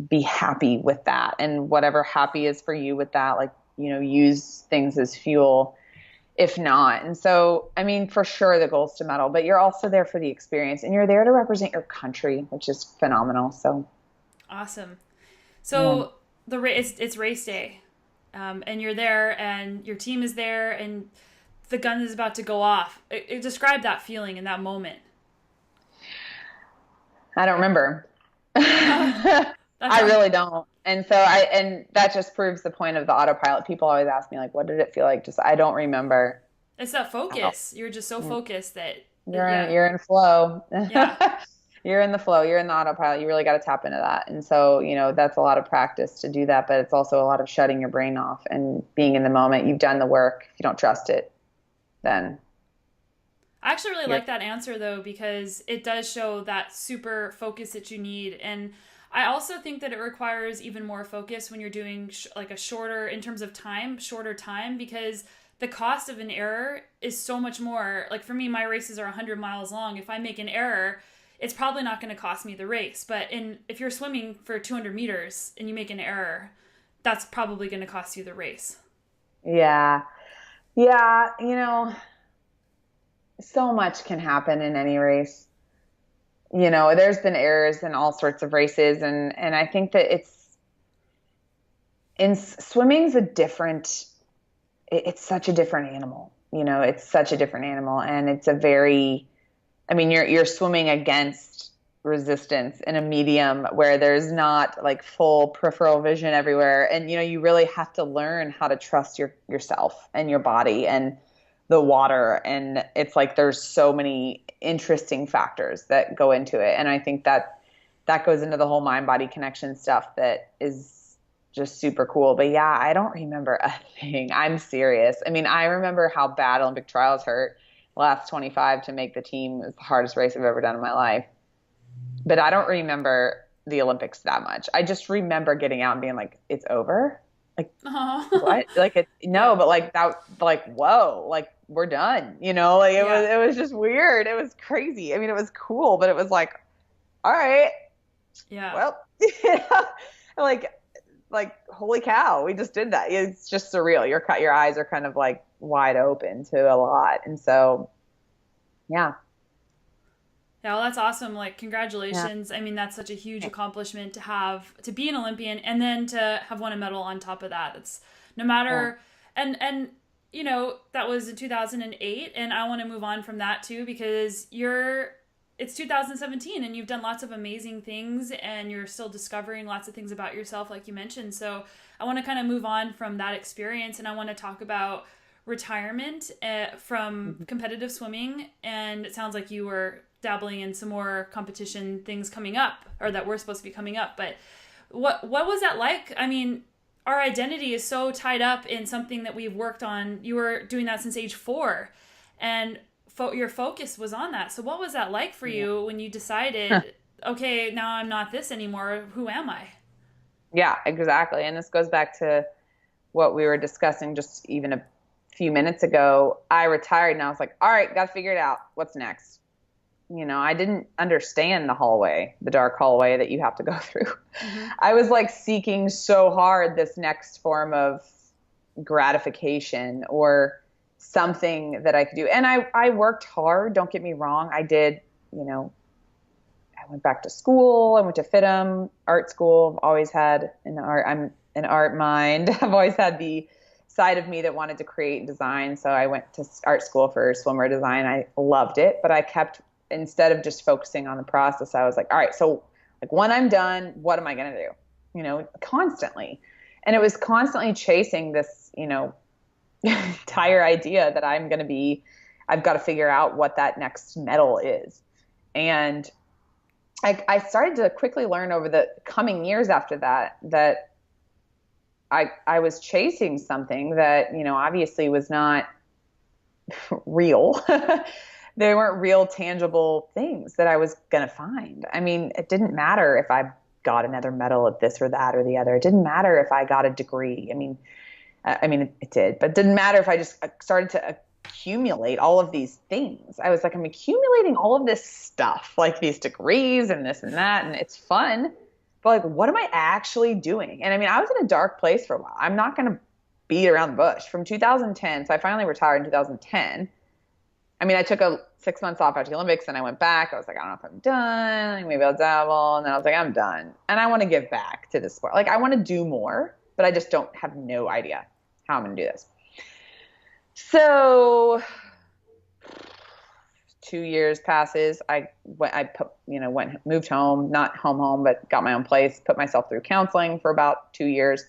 be happy with that. And whatever happy is for you with that, like, use things as fuel, if not. And so, I mean, for sure the goal is to medal, but you're also there for the experience and you're there to represent your country, which is phenomenal. So awesome. So it's race day, and you're there, and your team is there, and the gun is about to go off. Describe that feeling in that moment. I don't remember. I really don't. And so and that just proves the point of the autopilot. People always ask me, like, what did it feel like? Just, I don't remember. It's that focus. You're just so focused that you're in flow. Yeah. You're in the flow. You're in the autopilot. You really got to tap into that. And so, that's a lot of practice to do that, but it's also a lot of shutting your brain off and being in the moment. You've done the work. If you don't trust it, then. I actually really like that answer, though, because it does show that super focus that you need. And I also think that it requires even more focus when you're doing like a shorter time, because the cost of an error is so much more. Like for me, my races are 100 miles long. If I make an error, it's probably not going to cost me the race. But if you're swimming for 200 meters and you make an error, that's probably going to cost you the race. Yeah. Yeah. So much can happen in any race. There's been errors in all sorts of races. And I think that swimming's it's such a different animal. It's such a different animal. And it's you're swimming against resistance in a medium where there's not like full peripheral vision everywhere. And, you really have to learn how to trust yourself and your body and the water. And it's like, there's so many interesting factors that go into it. And I think that goes into the whole mind-body connection stuff that is just super cool. But yeah, I don't remember a thing. I'm serious. I mean, I remember how bad Olympic trials hurt. Last 25 to make the team is the hardest race I've ever done in my life. But I don't remember the Olympics that much. I just remember getting out and being like, it's over? Like, what? Like, but like that, like, whoa, like we're done, it was just weird. It was crazy. I mean, it was cool, but it was like, all right. Yeah. Well, like, holy cow, we just did that. It's just surreal. Your eyes are kind of like wide open to a lot. And so, yeah. Yeah, well, that's awesome. Like, congratulations. Yeah. I mean, that's such a huge accomplishment to be an Olympian and then to have won a medal on top of that. It's no matter, and that was in 2008. And I want to move on from that too, because it's 2017 and you've done lots of amazing things and you're still discovering lots of things about yourself, like you mentioned. So I want to kind of move on from that experience and I want to talk about retirement from competitive swimming. And it sounds like you were dabbling in some more competition things coming up, or that were supposed to be coming up. But what was that like? I mean, our identity is so tied up in something that we've worked on. You were doing that since age 4 and your focus was on that. So what was that like for you when you decided, okay, now I'm not this anymore. Who am I? Yeah, exactly. And this goes back to what we were discussing just even a few minutes ago. I retired and I was like, all right, got to figure it out. What's next? I didn't understand the dark hallway that you have to go through. Mm-hmm. I was like seeking so hard this next form of gratification or something that I could do. And I worked hard. Don't get me wrong. I did, I went back to school. I went to FITM art school. I've always had I'm an art mind. I've always had the side of me that wanted to create and design. So I went to art school for swimwear design. I loved it, but I kept, instead of just focusing on the process, I was like, all right, so like when I'm done, what am I going to do? Constantly. And it was constantly chasing this, entire idea that I'm going to be I've got to figure out what that next medal is. And I started to quickly learn over the coming years after that, that I was chasing something that, you know, obviously was not real. They weren't real, tangible things that I was going to find. I mean, it didn't matter if I got another medal at this or that or the other. It didn't matter if I got a degree. I mean, it did, but it didn't matter if I just started to accumulate all of these things. I was like, I'm accumulating all of this stuff, like these degrees and this and that, and it's fun. But like, what am I actually doing? And I mean, I was in a dark place for a while. I'm not going to beat around the bush. From 2010, so I finally retired in 2010. I mean, I took 6 months off after the Olympics and I went back. I was like, I don't know if I'm done. Maybe I'll dabble. And then I was like, I'm done. And I want to give back to the sport. Like, I want to do more, but I just don't have no idea how I'm going to do this. So 2 years passes. Moved home, not home, but got my own place, put myself through counseling for about 2 years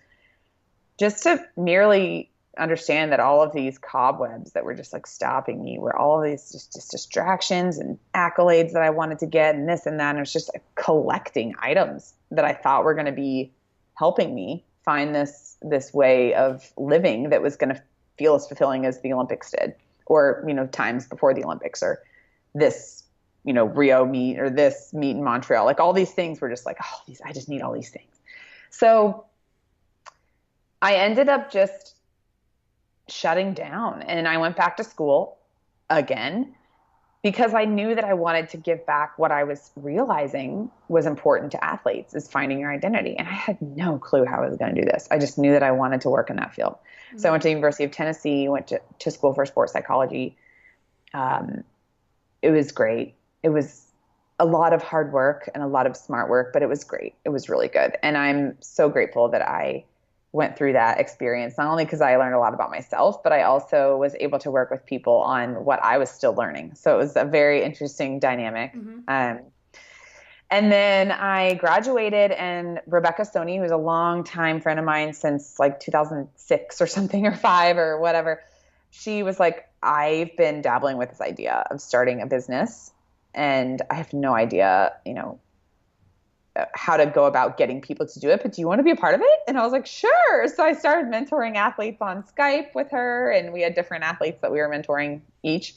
just to merely understand that all of these cobwebs that were just like stopping me were all of these just distractions and accolades that I wanted to get and this and that. And it was just like collecting items that I thought were going to be helping me find this way of living that was going to feel as fulfilling as the Olympics did, or, you know, times before the Olympics, or this, you know, Rio meet, or this meet in Montreal. Like all these things were just like, oh, I just need all these things. So I ended up just shutting down and I went back to school again because I knew that I wanted to give back what I was realizing was important to athletes, is finding your identity. And I had no clue how I was going to do this. I just knew that I wanted to work in that field. Mm-hmm. So I went to the University of Tennessee, went to school for sports psychology. It was great. It was a lot of hard work and a lot of smart work, but it was great. It was really good. And I'm so grateful that I went through that experience, not only because I learned a lot about myself, but I also was able to work with people on what I was still learning. So it was a very interesting dynamic. Mm-hmm. And then I graduated, and Rebecca Stoney, who's a longtime friend of mine since like 2006 or something, or 5 or whatever, she was like, I've been dabbling with this idea of starting a business and I have no idea, you know, how to go about getting people to do it, but do you want to be a part of it? And I was like, sure. So I started mentoring athletes on Skype with her, and we had different athletes that we were mentoring each.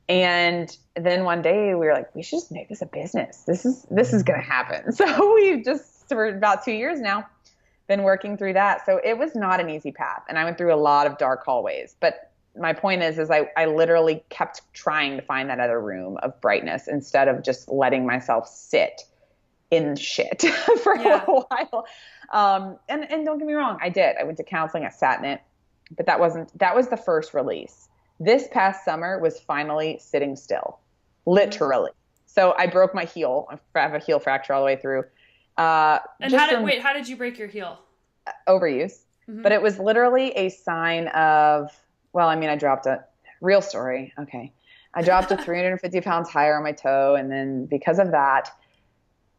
And then one day we were like, we should just make this a business. This is going to happen. So we've just, for about 2 years now, been working through that. So it was not an easy path. And I went through a lot of dark hallways, but my point is I literally kept trying to find that other room of brightness instead of just letting myself sit in shit for a little while. And don't get me wrong, I did. I went to counseling, I sat in it, but that was the first release. This past summer was finally sitting still, literally. So I broke my heel. I have a heel fracture all the way through. And how did you break your heel? Overuse. Mm-hmm. But it was literally a sign of, I dropped real story. Okay. I dropped a 350 pounds higher on my toe. And then because of that,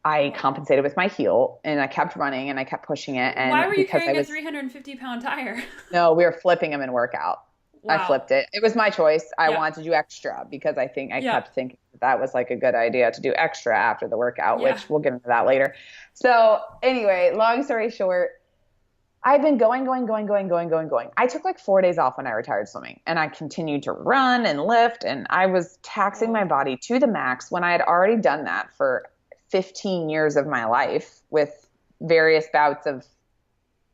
I compensated with my heel, and I kept running and I kept pushing it. And why were you carrying a 350 pound tire? No, we were flipping them in workout. Wow. I flipped it. It was my choice. I wanted to do extra because I kept thinking that was like a good idea to do extra after the workout, which we'll get into that later. So anyway, long story short, I've been going. I took like 4 days off when I retired swimming, and I continued to run and lift, and I was taxing my body to the max when I had already done that for 15 years of my life with various bouts of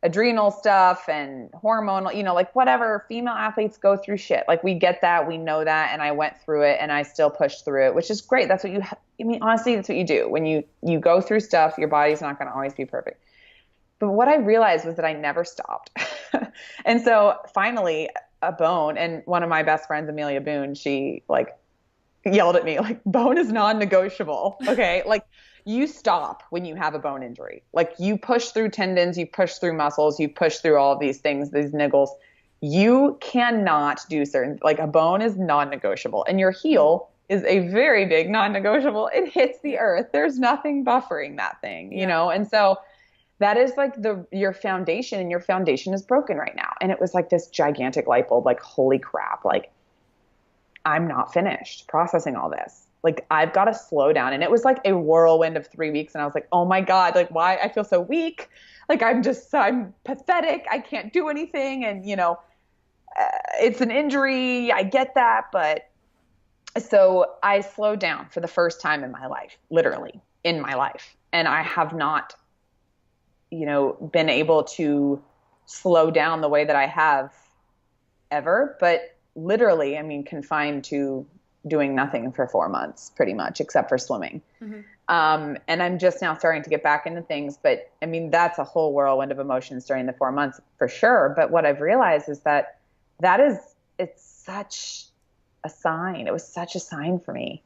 adrenal stuff and hormonal, you know, like whatever, female athletes go through shit. Like we get that, we know that. And I went through it and I still pushed through it, which is great. That's what honestly, that's what you do. When you go through stuff, your body's not going to always be perfect. But what I realized was that I never stopped. And so finally a bone, and one of my best friends, Amelia Boone, she like yelled at me like, bone is non-negotiable. Okay. Like you stop when you have a bone injury. Like you push through tendons, you push through muscles, you push through all of these things, these niggles. You cannot do certain, like a bone is non-negotiable, and your heel is a very big non-negotiable. It hits the earth. There's nothing buffering that thing, you know? And so that is like your foundation, and your foundation is broken right now. And it was like this gigantic light bulb, like, holy crap. Like I'm not finished processing all this. Like, I've got to slow down. And it was like a whirlwind of 3 weeks. And I was like, oh my God, like, why? I feel so weak. Like, I'm pathetic. I can't do anything. And, it's an injury. I get that. But so I slowed down for the first time in my life, literally in my life. And I have not, been able to slow down the way that I have ever, but literally, I mean, confined to doing nothing for 4 months, pretty much, except for swimming. Mm-hmm. And I'm just now starting to get back into things. But I mean, that's a whole whirlwind of emotions during the 4 months for sure. But what I've realized is it's such a sign. It was such a sign for me.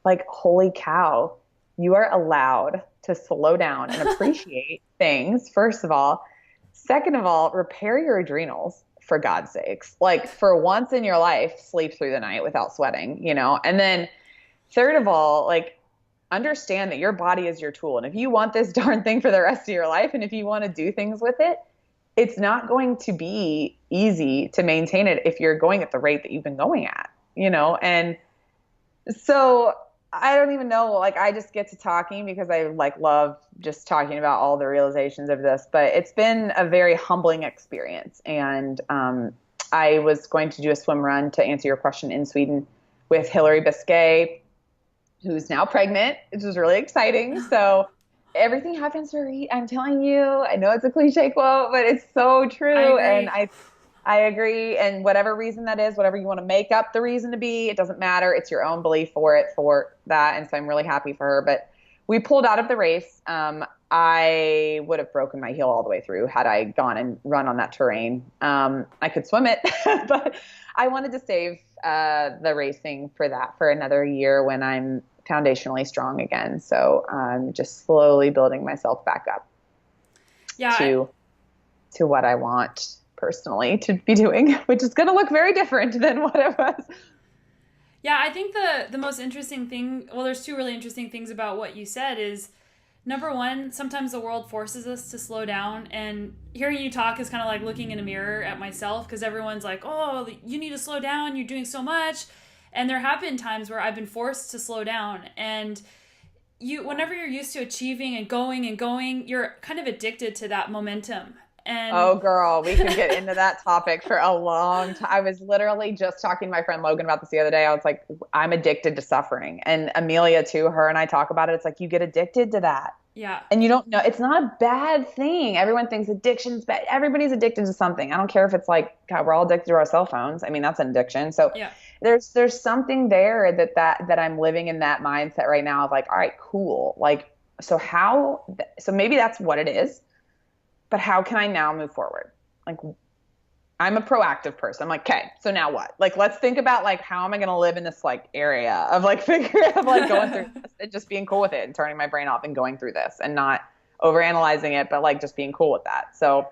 Like, holy cow, you are allowed to slow down and appreciate things, first of all. Second of all, repair your adrenals, for God's sakes. Like, for once in your life, sleep through the night without sweating, And then third of all, like, understand that your body is your tool. And if you want this darn thing for the rest of your life, and if you want to do things with it, it's not going to be easy to maintain it if you're going at the rate that you've been going at, And so I don't even know, like, I just get to talking because I love just talking about all the realizations of this, but it's been a very humbling experience. And I was going to do a swim run, to answer your question, in Sweden with Hillary Biscay, who's now pregnant, which is really exciting. So everything happens for I'm telling you, I know it's a cliche quote, but it's so true. I agree. And whatever reason that is, whatever you want to make up the reason to be, it doesn't matter. It's your own belief for that. And so I'm really happy for her. But we pulled out of the race. I would have broken my heel all the way through had I gone and run on that terrain. I could swim it, but I wanted to save the racing for another year when I'm foundationally strong again. So I'm just slowly building myself back up to what I want personally to be doing, which is going to look very different than what it was. Yeah, I think the most interesting thing, well, there's two really interesting things about what you said is, number one, sometimes the world forces us to slow down, and hearing you talk is kind of like looking in a mirror at myself, because everyone's like, oh, you need to slow down, you're doing so much. And there have been times where I've been forced to slow down, and whenever you're used to achieving and going, you're kind of addicted to that momentum. And oh, girl, we could get into that topic for a long time. I was literally just talking to my friend Logan about this the other day. I was like, I'm addicted to suffering. And Amelia too, her and I talk about it. It's like, you get addicted to that. Yeah. And you don't know, it's not a bad thing. Everyone thinks addiction's bad. Everybody's addicted to something. I don't care if it's like, God, we're all addicted to our cell phones. I mean, that's an addiction. So yeah. There's something there that I'm living in that mindset right now of like, all right, cool. Like, so maybe that's what it is. But how can I now move forward? Like, I'm a proactive person. I'm like, okay, so now what? Like, let's think about like, how am I going to live in this like area of like going through this and just being cool with it and turning my brain off and going through this and not overanalyzing it, but like just being cool with that. So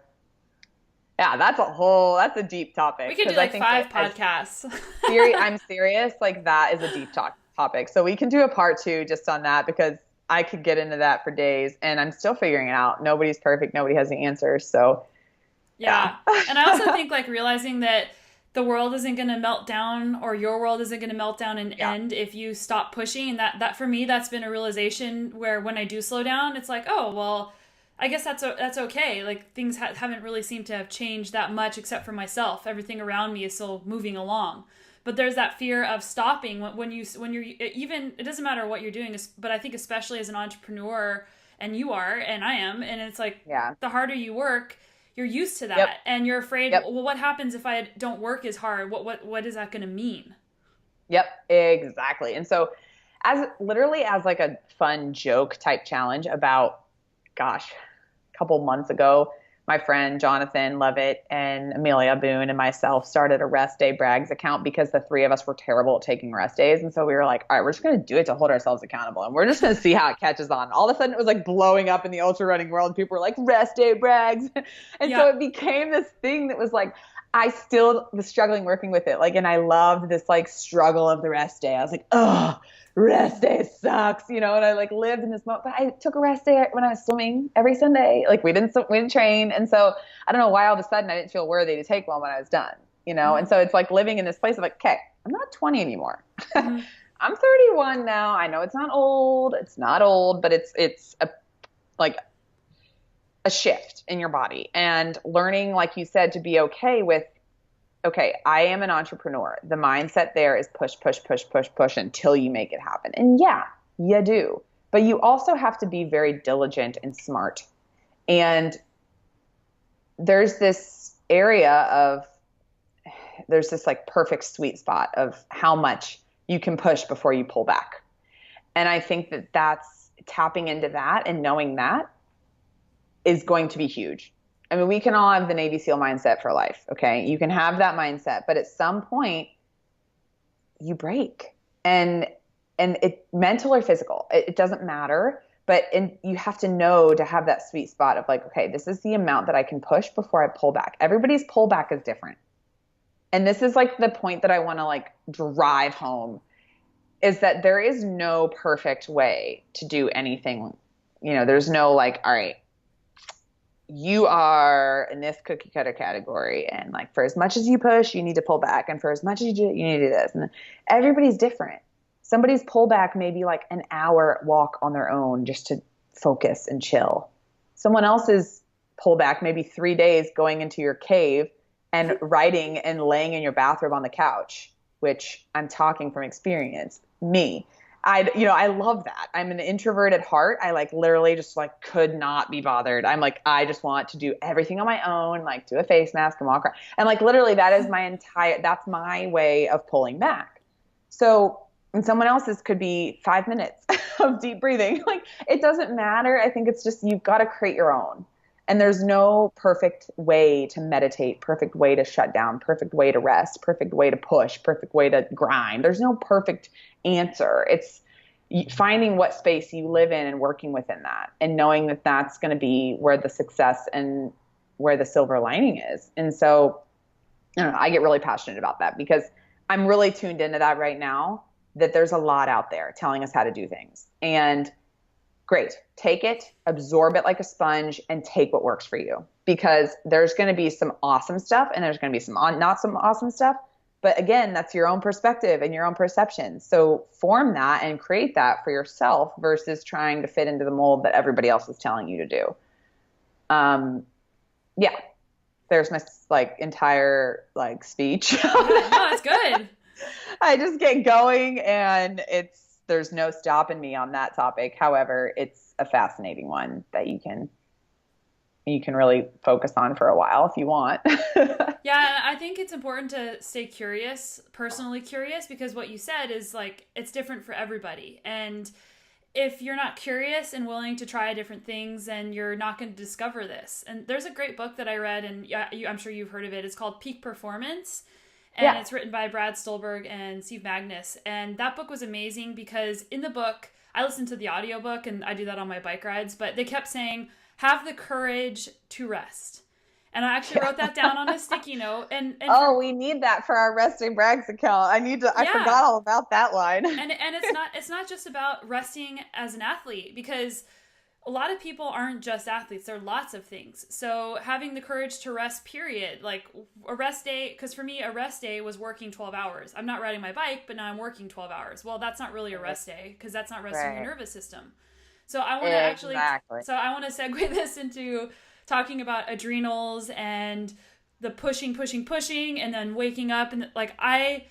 yeah, that's a deep topic. We could do like 5 podcasts. I'm serious. Like, that is a deep topic. So we can do a part 2 just on that, because I could get into that for days, and I'm still figuring it out. Nobody's perfect. Nobody has the answers. So yeah. And I also think like realizing that the world isn't going to melt down, or your world isn't going to melt down and end if you stop pushing. And that for me, that's been a realization where when I do slow down, it's like, oh, well, I guess that's okay. Like, things haven't really seemed to have changed that much except for myself. Everything around me is still moving along. But there's that fear of stopping when you're even, it doesn't matter what you're doing, but I think especially as an entrepreneur, and you are, and I am, and it's like, the harder you work, you're used to that, and you're afraid, well, what happens if I don't work as hard? What is that going to mean? Yep, exactly. And so as like a fun joke type challenge about, gosh, a couple months ago, my friend Jonathan Levitt and Amelia Boone and myself started a rest day brags account because the 3 of us were terrible at taking rest days. And so we were like, all right, we're just going to do it to hold ourselves accountable. And we're just going to see how it catches on. All of a sudden it was like blowing up in the ultra running world. People were like, rest day brags. And so it became this thing that was like, I still was struggling working with it. Like, and I loved this like struggle of the rest day. I was like, oh, rest day sucks, and I like lived in this moment. But I took a rest day when I was swimming every Sunday. Like, we didn't train. And so I don't know why all of a sudden I didn't feel worthy to take one when I was done, And so it's like living in this place of like, okay, I'm not 20 anymore. Mm-hmm. I'm 31 now. I know it's not old. It's not old, but it's like a shift in your body, and learning, like you said, to be okay with, okay, I am an entrepreneur. The mindset there is push, push, push, push, push until you make it happen. And yeah, you do. But you also have to be very diligent and smart. And there's this like perfect sweet spot of how much you can push before you pull back. And I think that that's tapping into that and knowing that is going to be huge. I mean, we can all have the Navy SEAL mindset for life. Okay. You can have that mindset, but at some point you break, and it mental or physical, it doesn't matter. But you have to know to have that sweet spot of like, okay, this is the amount that I can push before I pull back. Everybody's pullback is different. And this is like the point that I want to like drive home, is that there is no perfect way to do anything. There's no like, all right, you are in this cookie cutter category, and like for as much as you push, you need to pull back. And for as much as you do, you need to do this. And everybody's different. Somebody's pullback may be like an hour walk on their own just to focus and chill. Someone else's pullback may be 3 days going into your cave and writing and laying in your bathrobe on the couch, which I'm talking from experience. Me. I love that. I'm an introvert at heart. I like literally just like could not be bothered. I'm like, I just want to do everything on my own, like do a face mask and walk around. And like literally that's my way of pulling back. So, and someone else's could be 5 minutes of deep breathing. Like it doesn't matter. I think it's just, you've got to create your own. And there's no perfect way to meditate, perfect way to shut down, perfect way to rest, perfect way to push, perfect way to grind. There's no perfect answer. It's finding what space you live in and working within that, and knowing that that's going to be where the success and where the silver lining is. And so I don't know, I get really passionate about that because I'm really tuned into that right now, that there's a lot out there telling us how to do things. And great, take it, absorb it like a sponge, and take what works for you, because there's going to be some awesome stuff and there's going to be some not some awesome stuff. But again, that's your own perspective and your own perception. So form that and create that for yourself versus trying to fit into the mold that everybody else is telling you to do. Yeah, there's my like entire like speech. Yeah, no, it's good. I just get going, and there's no stopping me on that topic. However, it's a fascinating one that you can really focus on for a while if you want. Yeah, I think it's important to stay curious, personally curious, because what you said is like, it's different for everybody. And if you're not curious and willing to try different things, then you're not going to discover this. And there's a great book that I read, and I'm sure you've heard of it. It's called Peak Performance. And It's written by Brad Stolberg and Steve Magnus. And that book was amazing because in the book, I listened to the audiobook, and I do that on my bike rides, but they kept saying, have the courage to rest. And I actually wrote that down on a sticky note. And we need that for our Resting Brags account. I forgot all about that line. And it's not just about resting as an athlete, because a lot of people aren't just athletes. They're lots of things. So having the courage to rest, period. Like a rest day, because for me, a rest day was working 12 hours. I'm not riding my bike, but now I'm working 12 hours. Well, that's not really a rest day, because that's not resting your nervous system. So I want to I want to segue this into talking about adrenals and the pushing, and then waking up. And like, I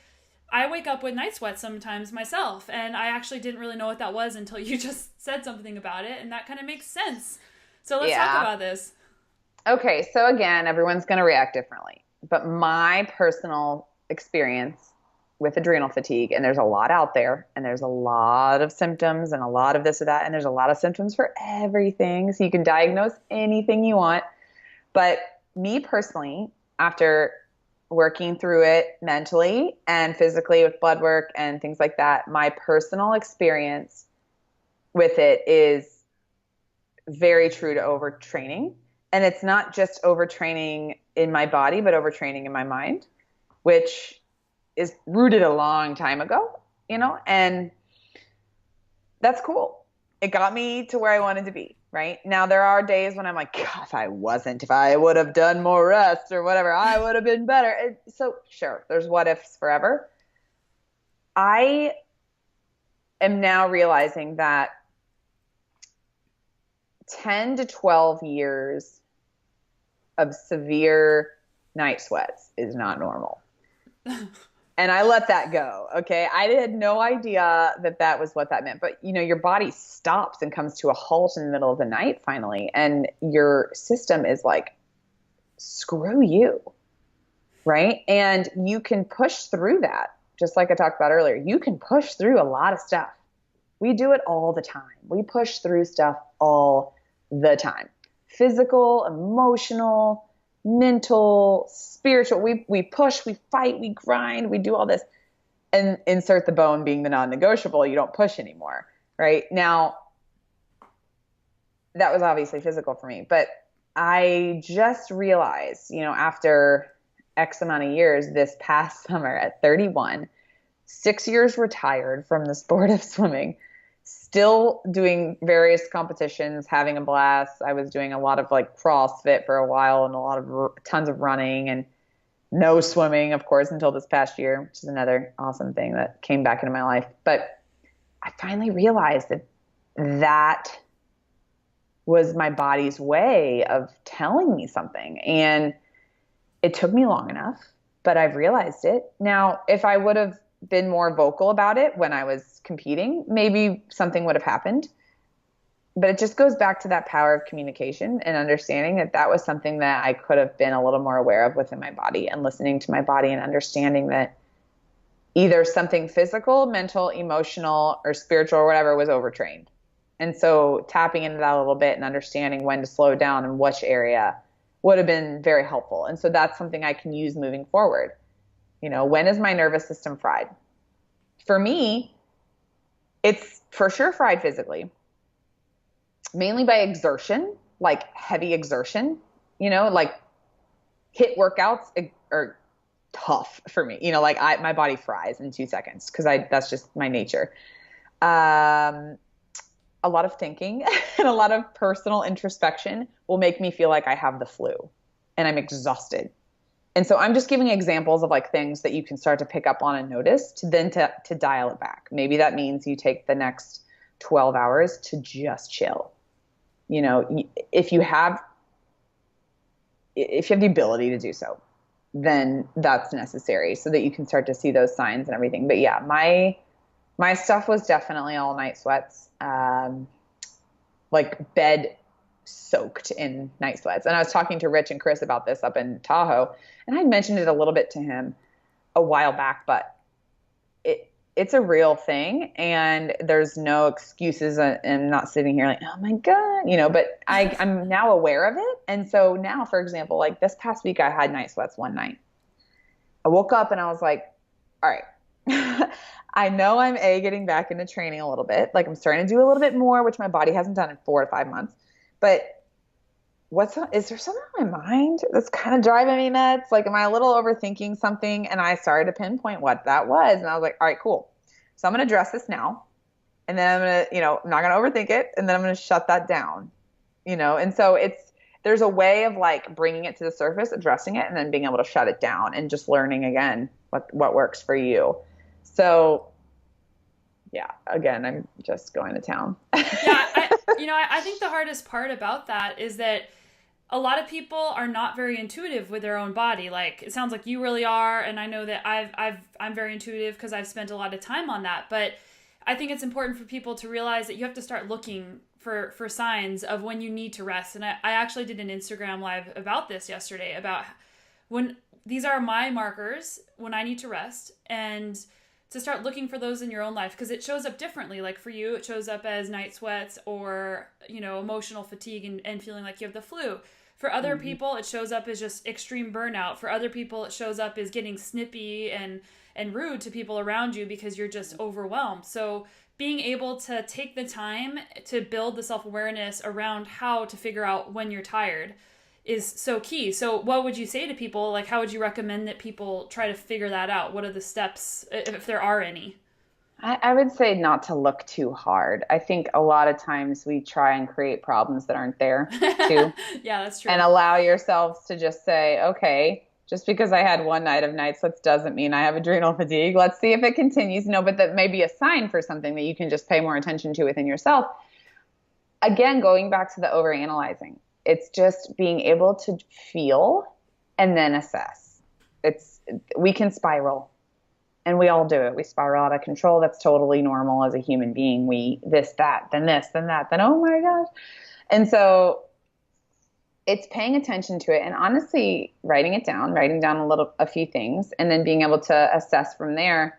wake up with night sweats sometimes myself, and I actually didn't really know what that was until you just said something about it, and that kind of makes sense. So let's talk about this. Okay, so again, everyone's going to react differently. But my personal experience with adrenal fatigue, and there's a lot out there, and there's a lot of symptoms and a lot of this or that, and there's a lot of symptoms for everything, so you can diagnose anything you want. But me personally, after working through it mentally and physically with blood work and things like that, my personal experience with it is very true to overtraining. And it's not just overtraining in my body, but overtraining in my mind, which is rooted a long time ago, and that's cool. It got me to where I wanted to be. right? Now there are days when I'm like, God, if I would have done more rest or whatever, I would have been better. So sure, there's what ifs forever. I am now realizing that 10 to 12 years of severe night sweats is not normal. And I let that go. Okay. I had no idea that that was what that meant. But, your body stops and comes to a halt in the middle of the night finally. And your system is like, screw you. Right. And you can push through that. Just like I talked about earlier, you can push through a lot of stuff. We do it all the time. We push through stuff all the time. Physical, emotional, mental, spiritual. We push, we fight, we grind, we do all this. And insert the bone being the non-negotiable, you don't push anymore, right? Now, that was obviously physical for me, but I just realized, after X amount of years, this past summer at 31, 6 years retired from the sport of swimming, still doing various competitions, having a blast. I was doing a lot of like CrossFit for a while and tons of running and no swimming, of course, until this past year, which is another awesome thing that came back into my life. But I finally realized that was my body's way of telling me something. And it took me long enough, but I've realized it. Now, if I would have been more vocal about it when I was competing, maybe something would have happened. But it just goes back to that power of communication and understanding that that was something that I could have been a little more aware of within my body, and listening to my body and understanding that either something physical, mental, emotional, or spiritual or whatever was overtrained. And so tapping into that a little bit and understanding when to slow down and which area would have been very helpful. And so that's something I can use moving forward. When is my nervous system fried? For me, it's for sure fried physically, mainly by exertion, like heavy exertion, like HIIT workouts are tough for me. My body fries in 2 seconds because that's just my nature. A lot of thinking and a lot of personal introspection will make me feel like I have the flu and I'm exhausted. And so I'm just giving examples of like things that you can start to pick up on and notice to dial it back. Maybe that means you take the next 12 hours to just chill. If you have the ability to do so, then that's necessary so that you can start to see those signs and everything. But yeah, my stuff was definitely all night sweats, like bed soaked in night sweats. And I was talking to Rich and Chris about this up in Tahoe, and I mentioned it a little bit to him a while back, but it's a real thing, and there's no excuses. I'm not sitting here like, oh my God, but I'm now aware of it. And so now, for example, like this past week, I had night sweats one night. I woke up and I was like, all right, I know I'm getting back into training a little bit. Like I'm starting to do a little bit more, which my body hasn't done in 4 to 5 months. But is there something on my mind that's kind of driving me nuts? Like, am I a little overthinking something? And I started to pinpoint what that was. And I was like, all right, cool. So I'm going to address this now. And then I'm going to, I'm not going to overthink it. And then I'm going to shut that down, And so there's a way of like bringing it to the surface, addressing it, and then being able to shut it down and just learning again what works for you. So yeah, again, I'm just going to town. Yeah. I think the hardest part about that is that a lot of people are not very intuitive with their own body. Like it sounds like you really are. And I know that I'm very intuitive because I've spent a lot of time on that. But I think it's important for people to realize that you have to start looking for signs of when you need to rest. And I actually did an Instagram live about this yesterday, about when these are my markers when I need to rest, and to start looking for those in your own life, because it shows up differently. Like for you, it shows up as night sweats or, emotional fatigue and feeling like you have the flu. For other people, it shows up as just extreme burnout. For other people, it shows up as getting snippy and rude to people around you because you're just overwhelmed. So being able to take the time to build the self-awareness around how to figure out when you're tired is so key. So what would you say to people? Like, how would you recommend that people try to figure that out? What are the steps, if there are any? I would say not to look too hard. I think a lot of times we try and create problems that aren't there too, Yeah, that's and true. allow yourselves to just say, okay, just because I had one night of night sweats doesn't mean I have adrenal fatigue. Let's see if it continues. No, but that may be a sign for something that you can just pay more attention to within yourself. Again, going back to the overanalyzing, it's just being able to feel and then assess. It's we can spiral, and we all do it. We spiral out of control. That's totally normal as a human being. We this, that, then this, then that, then oh my gosh. And so it's paying attention to it and honestly writing down a few things, and then being able to assess from there.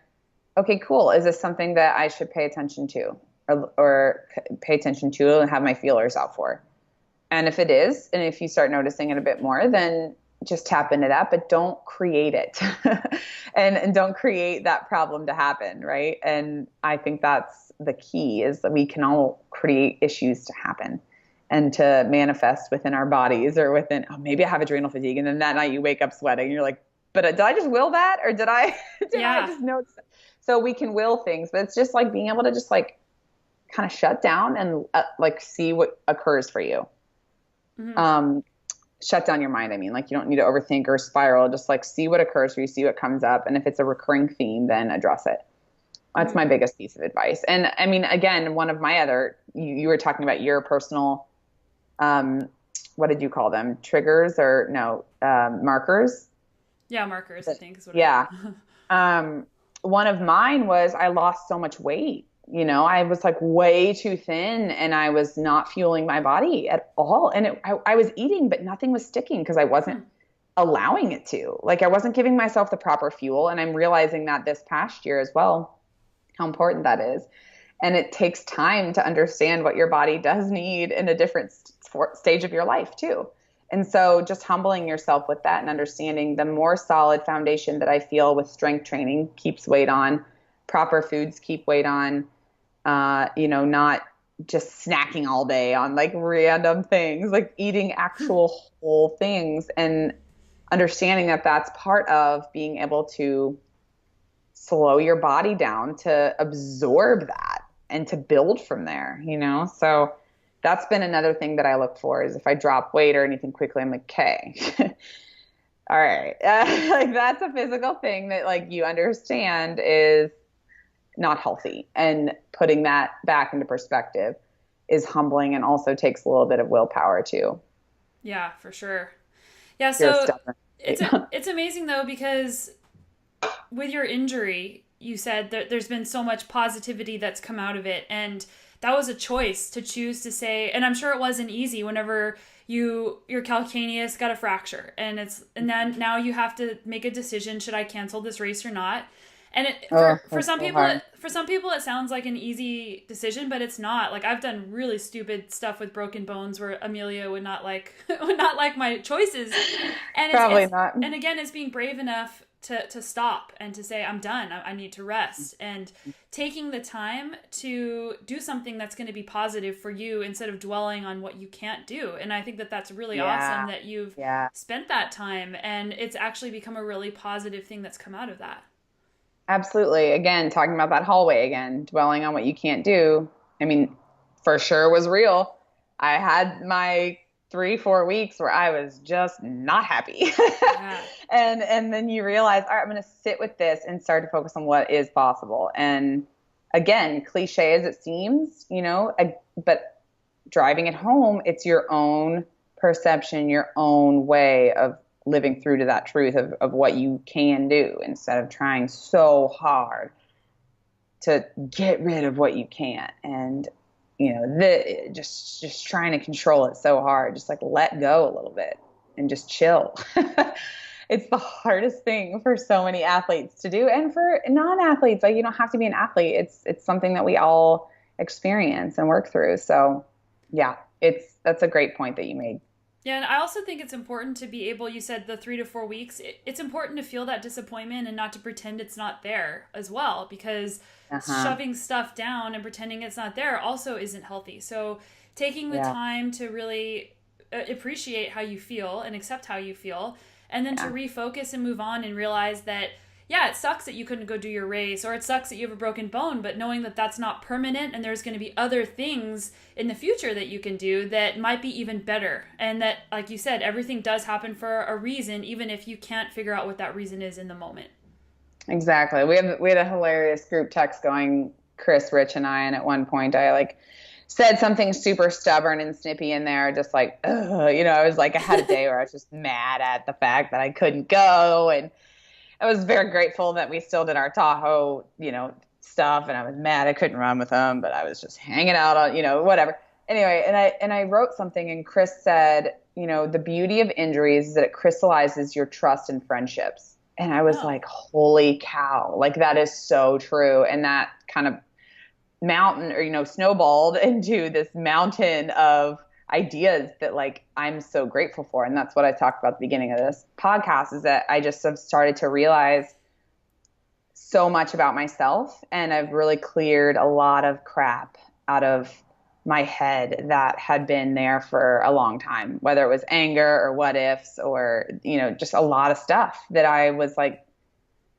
Okay, cool. Is this something that I should pay attention to, or pay attention to and have my feelers out for? And if it is, and if you start noticing it a bit more, then just tap into that, but don't create it and don't create that problem to happen. Right. And I think that's the key, is that we can all create issues to happen and to manifest within our bodies, or within, oh, maybe I have adrenal fatigue. And then that night you wake up sweating and you're like, but did I just will that? Or did I, I just notice it? So we can will things, but it's just like being able to just like kind of shut down and like see what occurs for you. Mm-hmm. Shut down your mind. I mean, like, you don't need to overthink or spiral. Just like see what occurs for you, see what comes up. And if it's a recurring theme, then address it. That's my biggest piece of advice. And I mean, again, one of my other, you were talking about your personal, what did you call them? Triggers or no, markers? Yeah, markers, I think is what yeah. One of mine was I lost so much weight. You know, I was like way too thin, and I was not fueling my body at all. And I was eating, but nothing was sticking because I wasn't allowing it to. Like, I wasn't giving myself the proper fuel. And I'm realizing that this past year as well, how important that is. And it takes time to understand what your body does need in a different stage of your life too. And so just humbling yourself with that and understanding the more solid foundation that I feel with strength training keeps weight on, proper foods keep weight on, not just snacking all day on like random things, like eating actual whole things, and understanding that that's part of being able to slow your body down to absorb that and to build from there, So that's been another thing that I look for, is if I drop weight or anything quickly, I'm like, okay, all right. Like, that's a physical thing that like you understand is not healthy, and putting that back into perspective is humbling, and also takes a little bit of willpower too. Yeah, for sure. Yeah. So it's amazing though, because with your injury, you said that there's been so much positivity that's come out of it. And that was a choice to choose to say, and I'm sure it wasn't easy whenever your calcaneus got a fracture, and then now you have to make a decision. Should I cancel this race or not? And for some people, it sounds like an easy decision, but it's not. Like, I've done really stupid stuff with broken bones where Amelia would not like my choices. And Probably not. And again, it's being brave enough to stop and to say, I'm done. I need to rest, and taking the time to do something that's going to be positive for you instead of dwelling on what you can't do. And I think that that's really awesome that you've spent that time, and it's actually become a really positive thing that's come out of that. Absolutely. Again, talking about that hallway again, dwelling on what you can't do. I mean, for sure was real. I had my 3-4 weeks where I was just not happy. Yeah. And then you realize, all right, I'm going to sit with this and start to focus on what is possible. And again, cliche as it seems, but driving it home, it's your own perception, your own way of living through to that truth of what you can do, instead of trying so hard to get rid of what you can't. And, just trying to control it so hard, just like let go a little bit and just chill. It's the hardest thing for so many athletes to do. And for non-athletes, like, you don't have to be an athlete. It's something that we all experience and work through. So yeah, that's a great point that you made. Yeah, and I also think it's important to be able, you said the 3 to 4 weeks, it's important to feel that disappointment and not to pretend it's not there as well, because shoving stuff down and pretending it's not there also isn't healthy. So taking the time to really appreciate how you feel and accept how you feel, and then to refocus and move on and realize that yeah, it sucks that you couldn't go do your race, or it sucks that you have a broken bone, but knowing that that's not permanent and there's going to be other things in the future that you can do that might be even better. And that, like you said, everything does happen for a reason, even if you can't figure out what that reason is in the moment. Exactly. We had a hilarious group text going, Chris, Rich, and I, and at one point I like said something super stubborn and snippy in there, just like, ugh, you know, I was like, I had a day where I was just mad at the fact that I couldn't go, and I was very grateful that we still did our Tahoe, you know, stuff, and I was mad I couldn't run with them, but I was just hanging out on, you know, whatever. Anyway, and I wrote something, and Chris said, you know, the beauty of injuries is that it crystallizes your trust and friendships. And I was like, holy cow, like that is so true. And that kind of mountain, or, you know, snowballed into this mountain of ideas that like I'm so grateful for. And that's what I talked about at the beginning of this podcast, is that I just have started to realize so much about myself, and I've really cleared a lot of crap out of my head that had been there for a long time, whether it was anger or what ifs, or, you know, just a lot of stuff that I was like,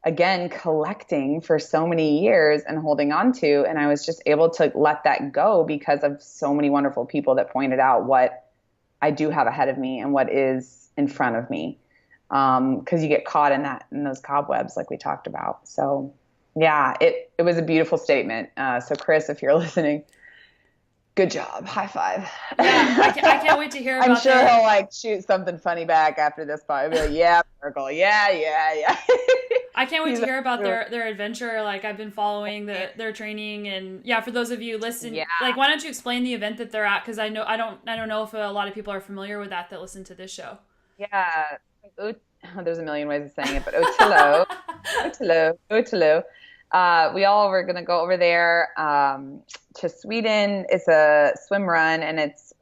again, collecting for so many years and holding on to. And I was just able to let that go because of so many wonderful people that pointed out what I do have ahead of me and what is in front of me. Cause you get caught in those cobwebs, like we talked about. So yeah, it was a beautiful statement. So Chris, if you're listening, good job. High five. Yeah, I can't wait to hear about I'm sure that. he'll like shoot something funny back after this part. He'll be like, yeah, Burckle. Yeah. I can't wait to hear about their adventure. Like, I've been following their training, and yeah, for those of you listening, like, why don't you explain the event that they're at? Because I don't know if a lot of people are familiar with that listen to this show. Yeah, there's a million ways of saying it, but Otelo. We all were gonna go over there to Sweden. It's a swim run, and it's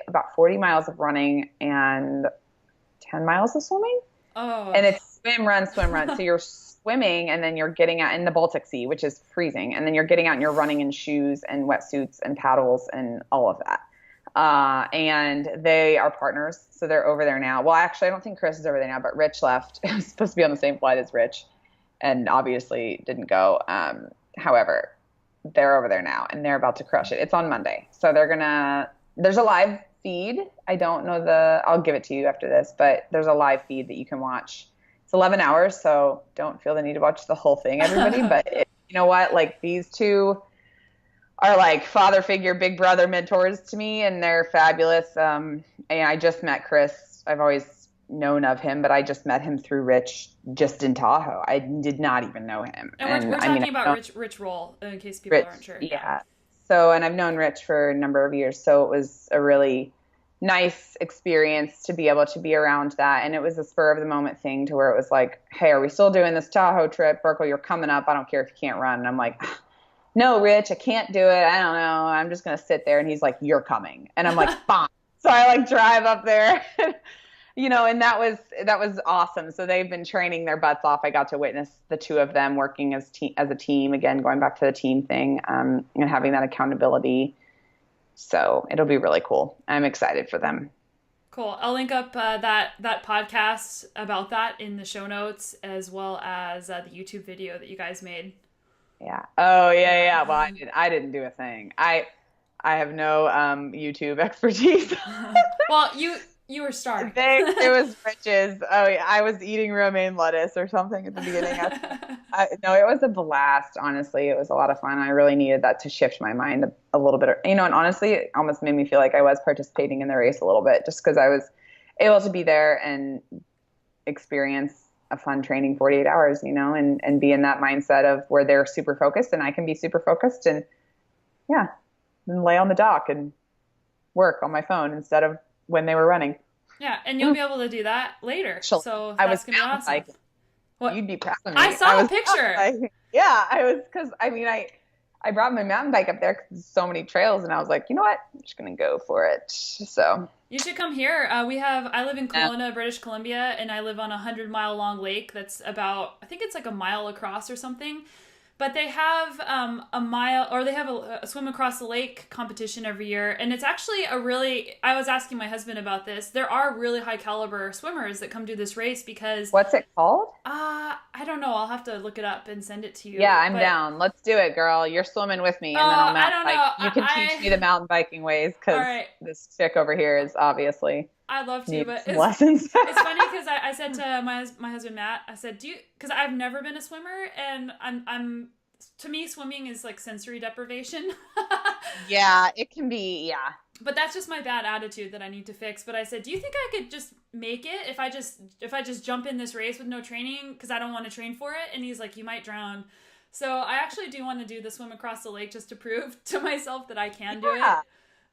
about 40 miles of running and 10 miles of swimming. Oh. And it's swim, run. So you're swimming, and then you're getting out in the Baltic Sea, which is freezing. And then you're getting out and you're running in shoes and wetsuits and paddles and all of that. And they are partners. So they're over there now. Well, actually, I don't think Chris is over there now, but Rich left. It was supposed to be on the same flight as Rich, and obviously didn't go. However, they're over there now, and they're about to crush it. It's on Monday. So there's a live feed. I don't know I'll give it to you after this, but there's a live feed that you can watch. It's 11 hours, so don't feel the need to watch the whole thing, everybody. But you know what? Like, these two are like father figure, big brother mentors to me, and they're fabulous. And I just met Chris. I've always known of him, but I just met him through Rich, just in Tahoe. I did not even know him. And we're talking about Rich Roll, in case people aren't sure. Yeah. So, and I've known Rich for a number of years, so it was a really nice experience to be able to be around that. And it was a spur of the moment thing, to where it was like, hey, are we still doing this Tahoe trip? Burckle, you're coming up. I don't care if you can't run. And I'm like, no, Rich, I can't do it. I don't know. I'm just going to sit there. And he's like, you're coming. And I'm like, fine. So I like drive up there, you know, and that was awesome. So they've been training their butts off. I got to witness the two of them working as a team, again, going back to the team thing, and having that accountability. So it'll be really cool. I'm excited for them. Cool. I'll link up that podcast about that in the show notes, as well as the YouTube video that you guys made. Yeah. Oh, yeah. Well, I didn't do a thing. I have no YouTube expertise. Well, you were starving. It was Rich's. Oh, yeah, I was eating romaine lettuce or something at the beginning. No, it was a blast. Honestly, it was a lot of fun. I really needed that to shift my mind a little bit. You know, and honestly, it almost made me feel like I was participating in the race a little bit, just because I was able to be there and experience a fun training 48 hours, you know, and be in that mindset of where they're super focused and I can be super focused, and yeah, and lay on the dock and work on my phone instead of when they were running. Yeah, and you'll be able to do that later. So that's going to be awesome. Like, what? You'd be proud of me. I saw a picture. Yeah, I was, because I mean, I brought my mountain bike up there because there's so many trails, and I was like, you know what? I'm just going to go for it. So you should come here. I live in Kelowna, British Columbia, and I live on a 100-mile long lake that's about, I think it's like a mile across or something. But they have a mile, or they have a swim across the lake competition every year. And it's actually I was asking my husband about this. There are really high caliber swimmers that come do this race because. What's it called? I don't know. I'll have to look it up and send it to you. Yeah, I'm down. Let's do it, girl. You're swimming with me, and then I'll mountain bike. You can teach me the mountain biking ways because this chick over here is obviously. I'd love to, but it's lessons. It's funny because I said to my husband Matt, I said, because I've never been a swimmer, and I'm to me swimming is like sensory deprivation. Yeah, it can be. Yeah, but that's just my bad attitude that I need to fix. But I said, do you think I could just make it if I just jump in this race with no training because I don't want to train for it? And he's like, you might drown. So I actually do want to do the swim across the lake just to prove to myself that I can do it.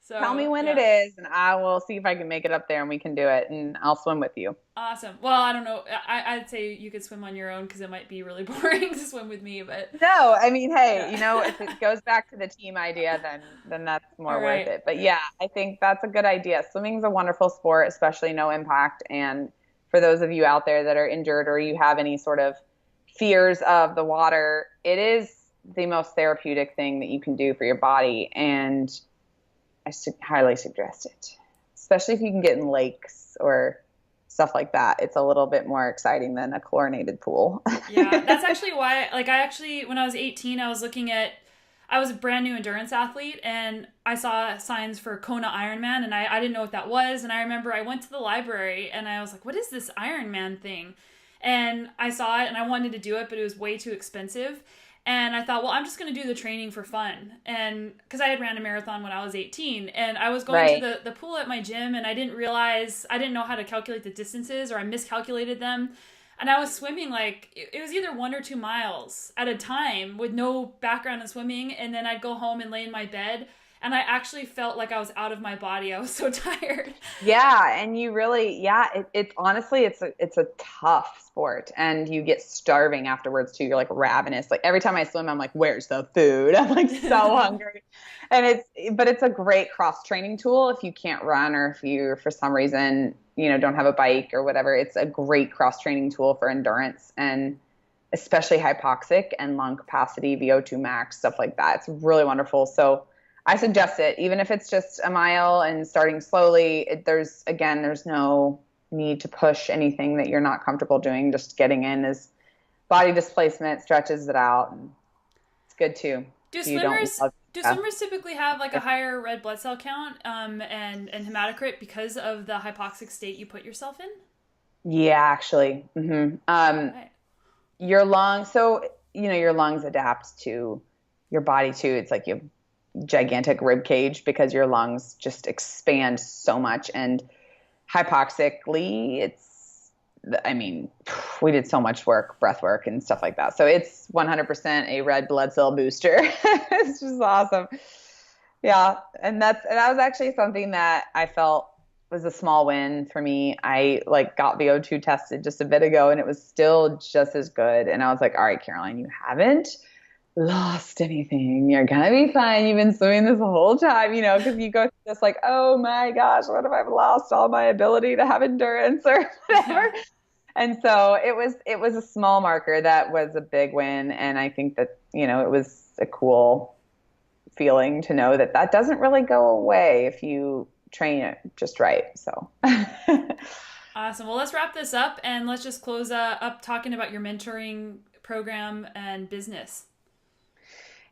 So, tell me when it is, and I will see if I can make it up there, and we can do it, and I'll swim with you. Awesome. Well, I don't know. I'd say you could swim on your own because it might be really boring to swim with me. But no, I mean, hey, if it goes back to the team idea, then that's more worth it. But yeah, I think that's a good idea. Swimming's a wonderful sport, especially no impact. And for those of you out there that are injured or you have any sort of fears of the water, it is the most therapeutic thing that you can do for your body, and I highly suggest it, especially if you can get in lakes or stuff like that. It's a little bit more exciting than a chlorinated pool. Yeah, that's actually why, when I was 18, I was a brand new endurance athlete, and I saw signs for Kona Ironman, and I didn't know what that was. And I remember I went to the library, and I was like, what is this Ironman thing? And I saw it, and I wanted to do it, but it was way too expensive. And I thought, well, I'm just going to do the training for fun. And because I had ran a marathon when I was 18, and I was going to the pool at my gym, and I didn't know how to calculate the distances, or I miscalculated them. And I was swimming it was either 1 or 2 miles at a time with no background in swimming. And then I'd go home and lay in my bed, and I actually felt like I was out of my body. I was so tired. Yeah. And you really, it's honestly, it's a tough sport, and you get starving afterwards too. You're like ravenous. Like every time I swim, I'm like, where's the food? I'm like so hungry. And it's a great cross training tool. If you can't run, or if you, for some reason, don't have a bike or whatever, it's a great cross training tool for endurance, and especially hypoxic and lung capacity, VO2 max, stuff like that. It's really wonderful. So I suggest it, even if it's just a mile and starting slowly. There's no need to push anything that you're not comfortable doing. Just getting in is body displacement, stretches it out. And it's good too. Do swimmers typically have a higher red blood cell count and hematocrit because of the hypoxic state you put yourself in? Yeah, actually. Mm-hmm. Your lungs, your lungs adapt to your body too. It's like you have gigantic rib cage because your lungs just expand so much, and hypoxically we did so much work, breath work and stuff like that. So it's 100% a red blood cell booster. It's just awesome. Yeah. And that was actually something that I felt was a small win for me. I got VO2 tested just a bit ago, and it was still just as good. And I was like, all right, Caroline, you haven't lost anything. You're gonna be fine. You've been swimming this whole time, because you go through this oh my gosh, what if I've lost all my ability to have endurance or whatever? And so it was a small marker that was a big win. And I think that, it was a cool feeling to know that doesn't really go away if you train it just right. So awesome. Well, let's wrap this up, and let's just close up talking about your mentoring program and business.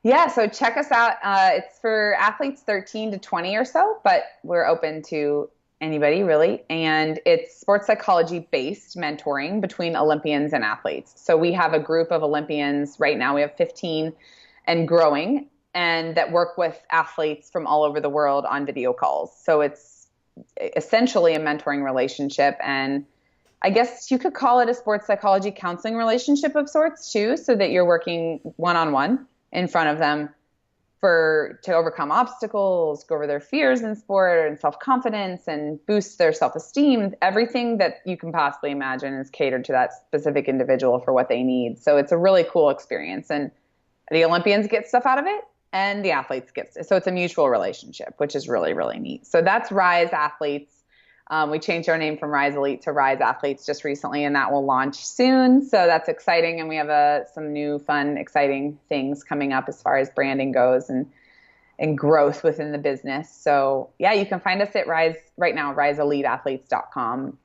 Yeah, so check us out. It's for athletes 13 to 20 or so, but we're open to anybody really. And it's sports psychology based mentoring between Olympians and athletes. So we have a group of Olympians right now. We have 15 and growing, and that work with athletes from all over the world on video calls. So it's essentially a mentoring relationship, and I guess you could call it a sports psychology counseling relationship of sorts too, so that you're working one-on-one in front of them to overcome obstacles, go over their fears in sport and self-confidence, and boost their self-esteem. Everything that you can possibly imagine is catered to that specific individual for what they need. So it's a really cool experience, and the Olympians get stuff out of it, and the athletes get. So it's a mutual relationship, which is really, really neat. So that's Rise Athletes. We changed our name from Rise Elite to Rise Athletes just recently, and that will launch soon. So that's exciting. And we have some new fun, exciting things coming up as far as branding goes and growth within the business. So yeah, you can find us at riseeliteathletes.com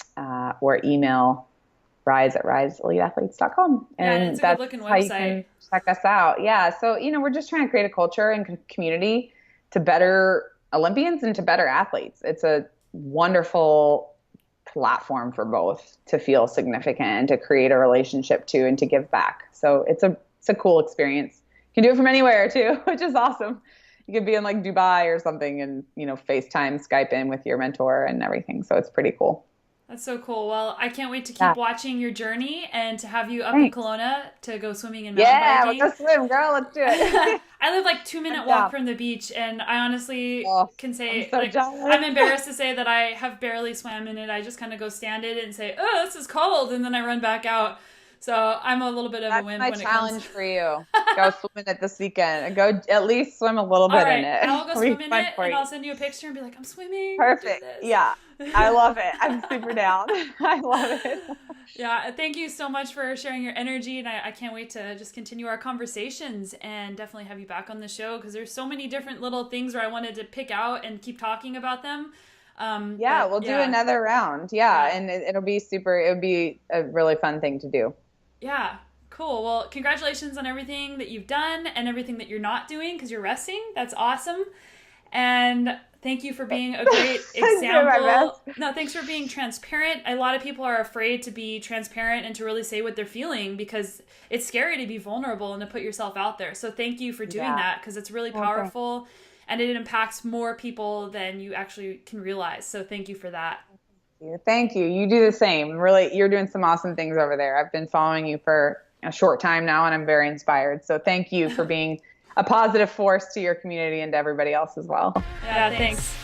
or email rise@riseeliteathletes.com. And it's a that's good looking how you website. can check us out. Yeah. So, we're just trying to create a culture and community to better Olympians and to better athletes. It's a wonderful platform for both to feel significant and to create a relationship too and to give back. So it's a cool experience. You can do it from anywhere too, which is awesome. You could be in like Dubai or something and, FaceTime, Skype in with your mentor and everything. So it's pretty cool. That's so cool. Well, I can't wait to keep watching your journey and to have you up in Kelowna to go swimming and mountain biking. Yeah, let's go swim, girl. Let's do it. I live like 2-minute walk from the beach, and I honestly can say, I'm embarrassed to say that I have barely swam in it. I just kind of go stand in it and say, oh, this is cold, and then I run back out. So I'm a little bit of a wimp when it comes. That's my challenge for you. Go swim in it this weekend. Go at least swim a little bit in it. I'll go swim in it, and I'll send you a picture and be like, I'm swimming. Perfect. Yeah. I love it. I'm super down. I love it. Yeah. Thank you so much for sharing your energy. And I can't wait to just continue our conversations and definitely have you back on the show because there's so many different little things where I wanted to pick out and keep talking about them. We'll do another round. Yeah. And it'll be a really fun thing to do. Yeah. Cool. Well, congratulations on everything that you've done and everything that you're not doing because you're resting. That's awesome. And thank you for being a great example. No, thanks for being transparent. A lot of people are afraid to be transparent and to really say what they're feeling because it's scary to be vulnerable and to put yourself out there. So thank you for doing that because it's really powerful and it impacts more people than you actually can realize. So thank you for that. Thank you. You do the same. Really, you're doing some awesome things over there. I've been following you for a short time now, and I'm very inspired. So thank you for being a positive force to your community and to everybody else as well. Yeah, thanks.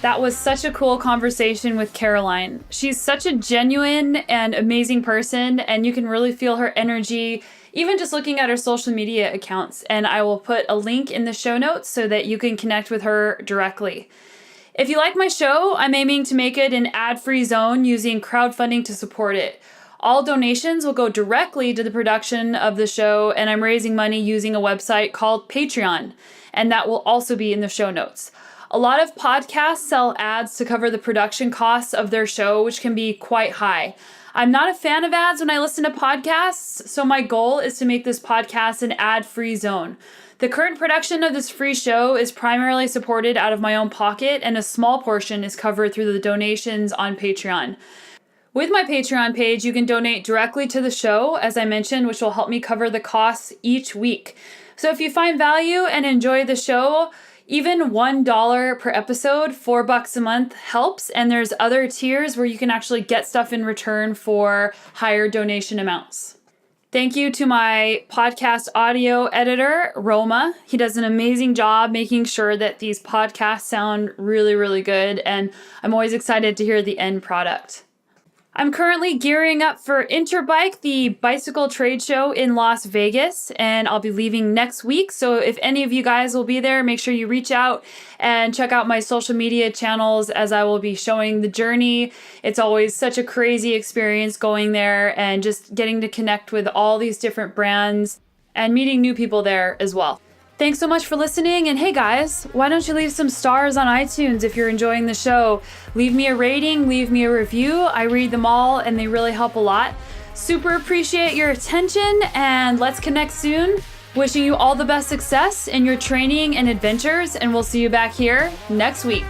That was such a cool conversation with Caroline. She's such a genuine and amazing person, and you can really feel her energy even just looking at her social media accounts. And I will put a link in the show notes so that you can connect with her directly. If you like my show, I'm aiming to make it an ad-free zone using crowdfunding to support it. All donations will go directly to the production of the show, and I'm raising money using a website called Patreon, and that will also be in the show notes. A lot of podcasts sell ads to cover the production costs of their show, which can be quite high. I'm not a fan of ads when I listen to podcasts, so my goal is to make this podcast an ad-free zone. The current production of this free show is primarily supported out of my own pocket, and a small portion is covered through the donations on Patreon. With my Patreon page, you can donate directly to the show, as I mentioned, which will help me cover the costs each week. So if you find value and enjoy the show, even $1 per episode, $4 a month helps. And there's other tiers where you can actually get stuff in return for higher donation amounts. Thank you to my podcast audio editor, Roma. He does an amazing job making sure that these podcasts sound really, really good. And I'm always excited to hear the end product. I'm currently gearing up for Interbike, the bicycle trade show in Las Vegas, and I'll be leaving next week. So if any of you guys will be there, make sure you reach out and check out my social media channels as I will be showing the journey. It's always such a crazy experience going there and just getting to connect with all these different brands and meeting new people there as well. Thanks so much for listening. And hey guys, why don't you leave some stars on iTunes if you're enjoying the show? Leave me a rating, leave me a review. I read them all and they really help a lot. Super appreciate your attention and let's connect soon. Wishing you all the best success in your training and adventures, and we'll see you back here next week.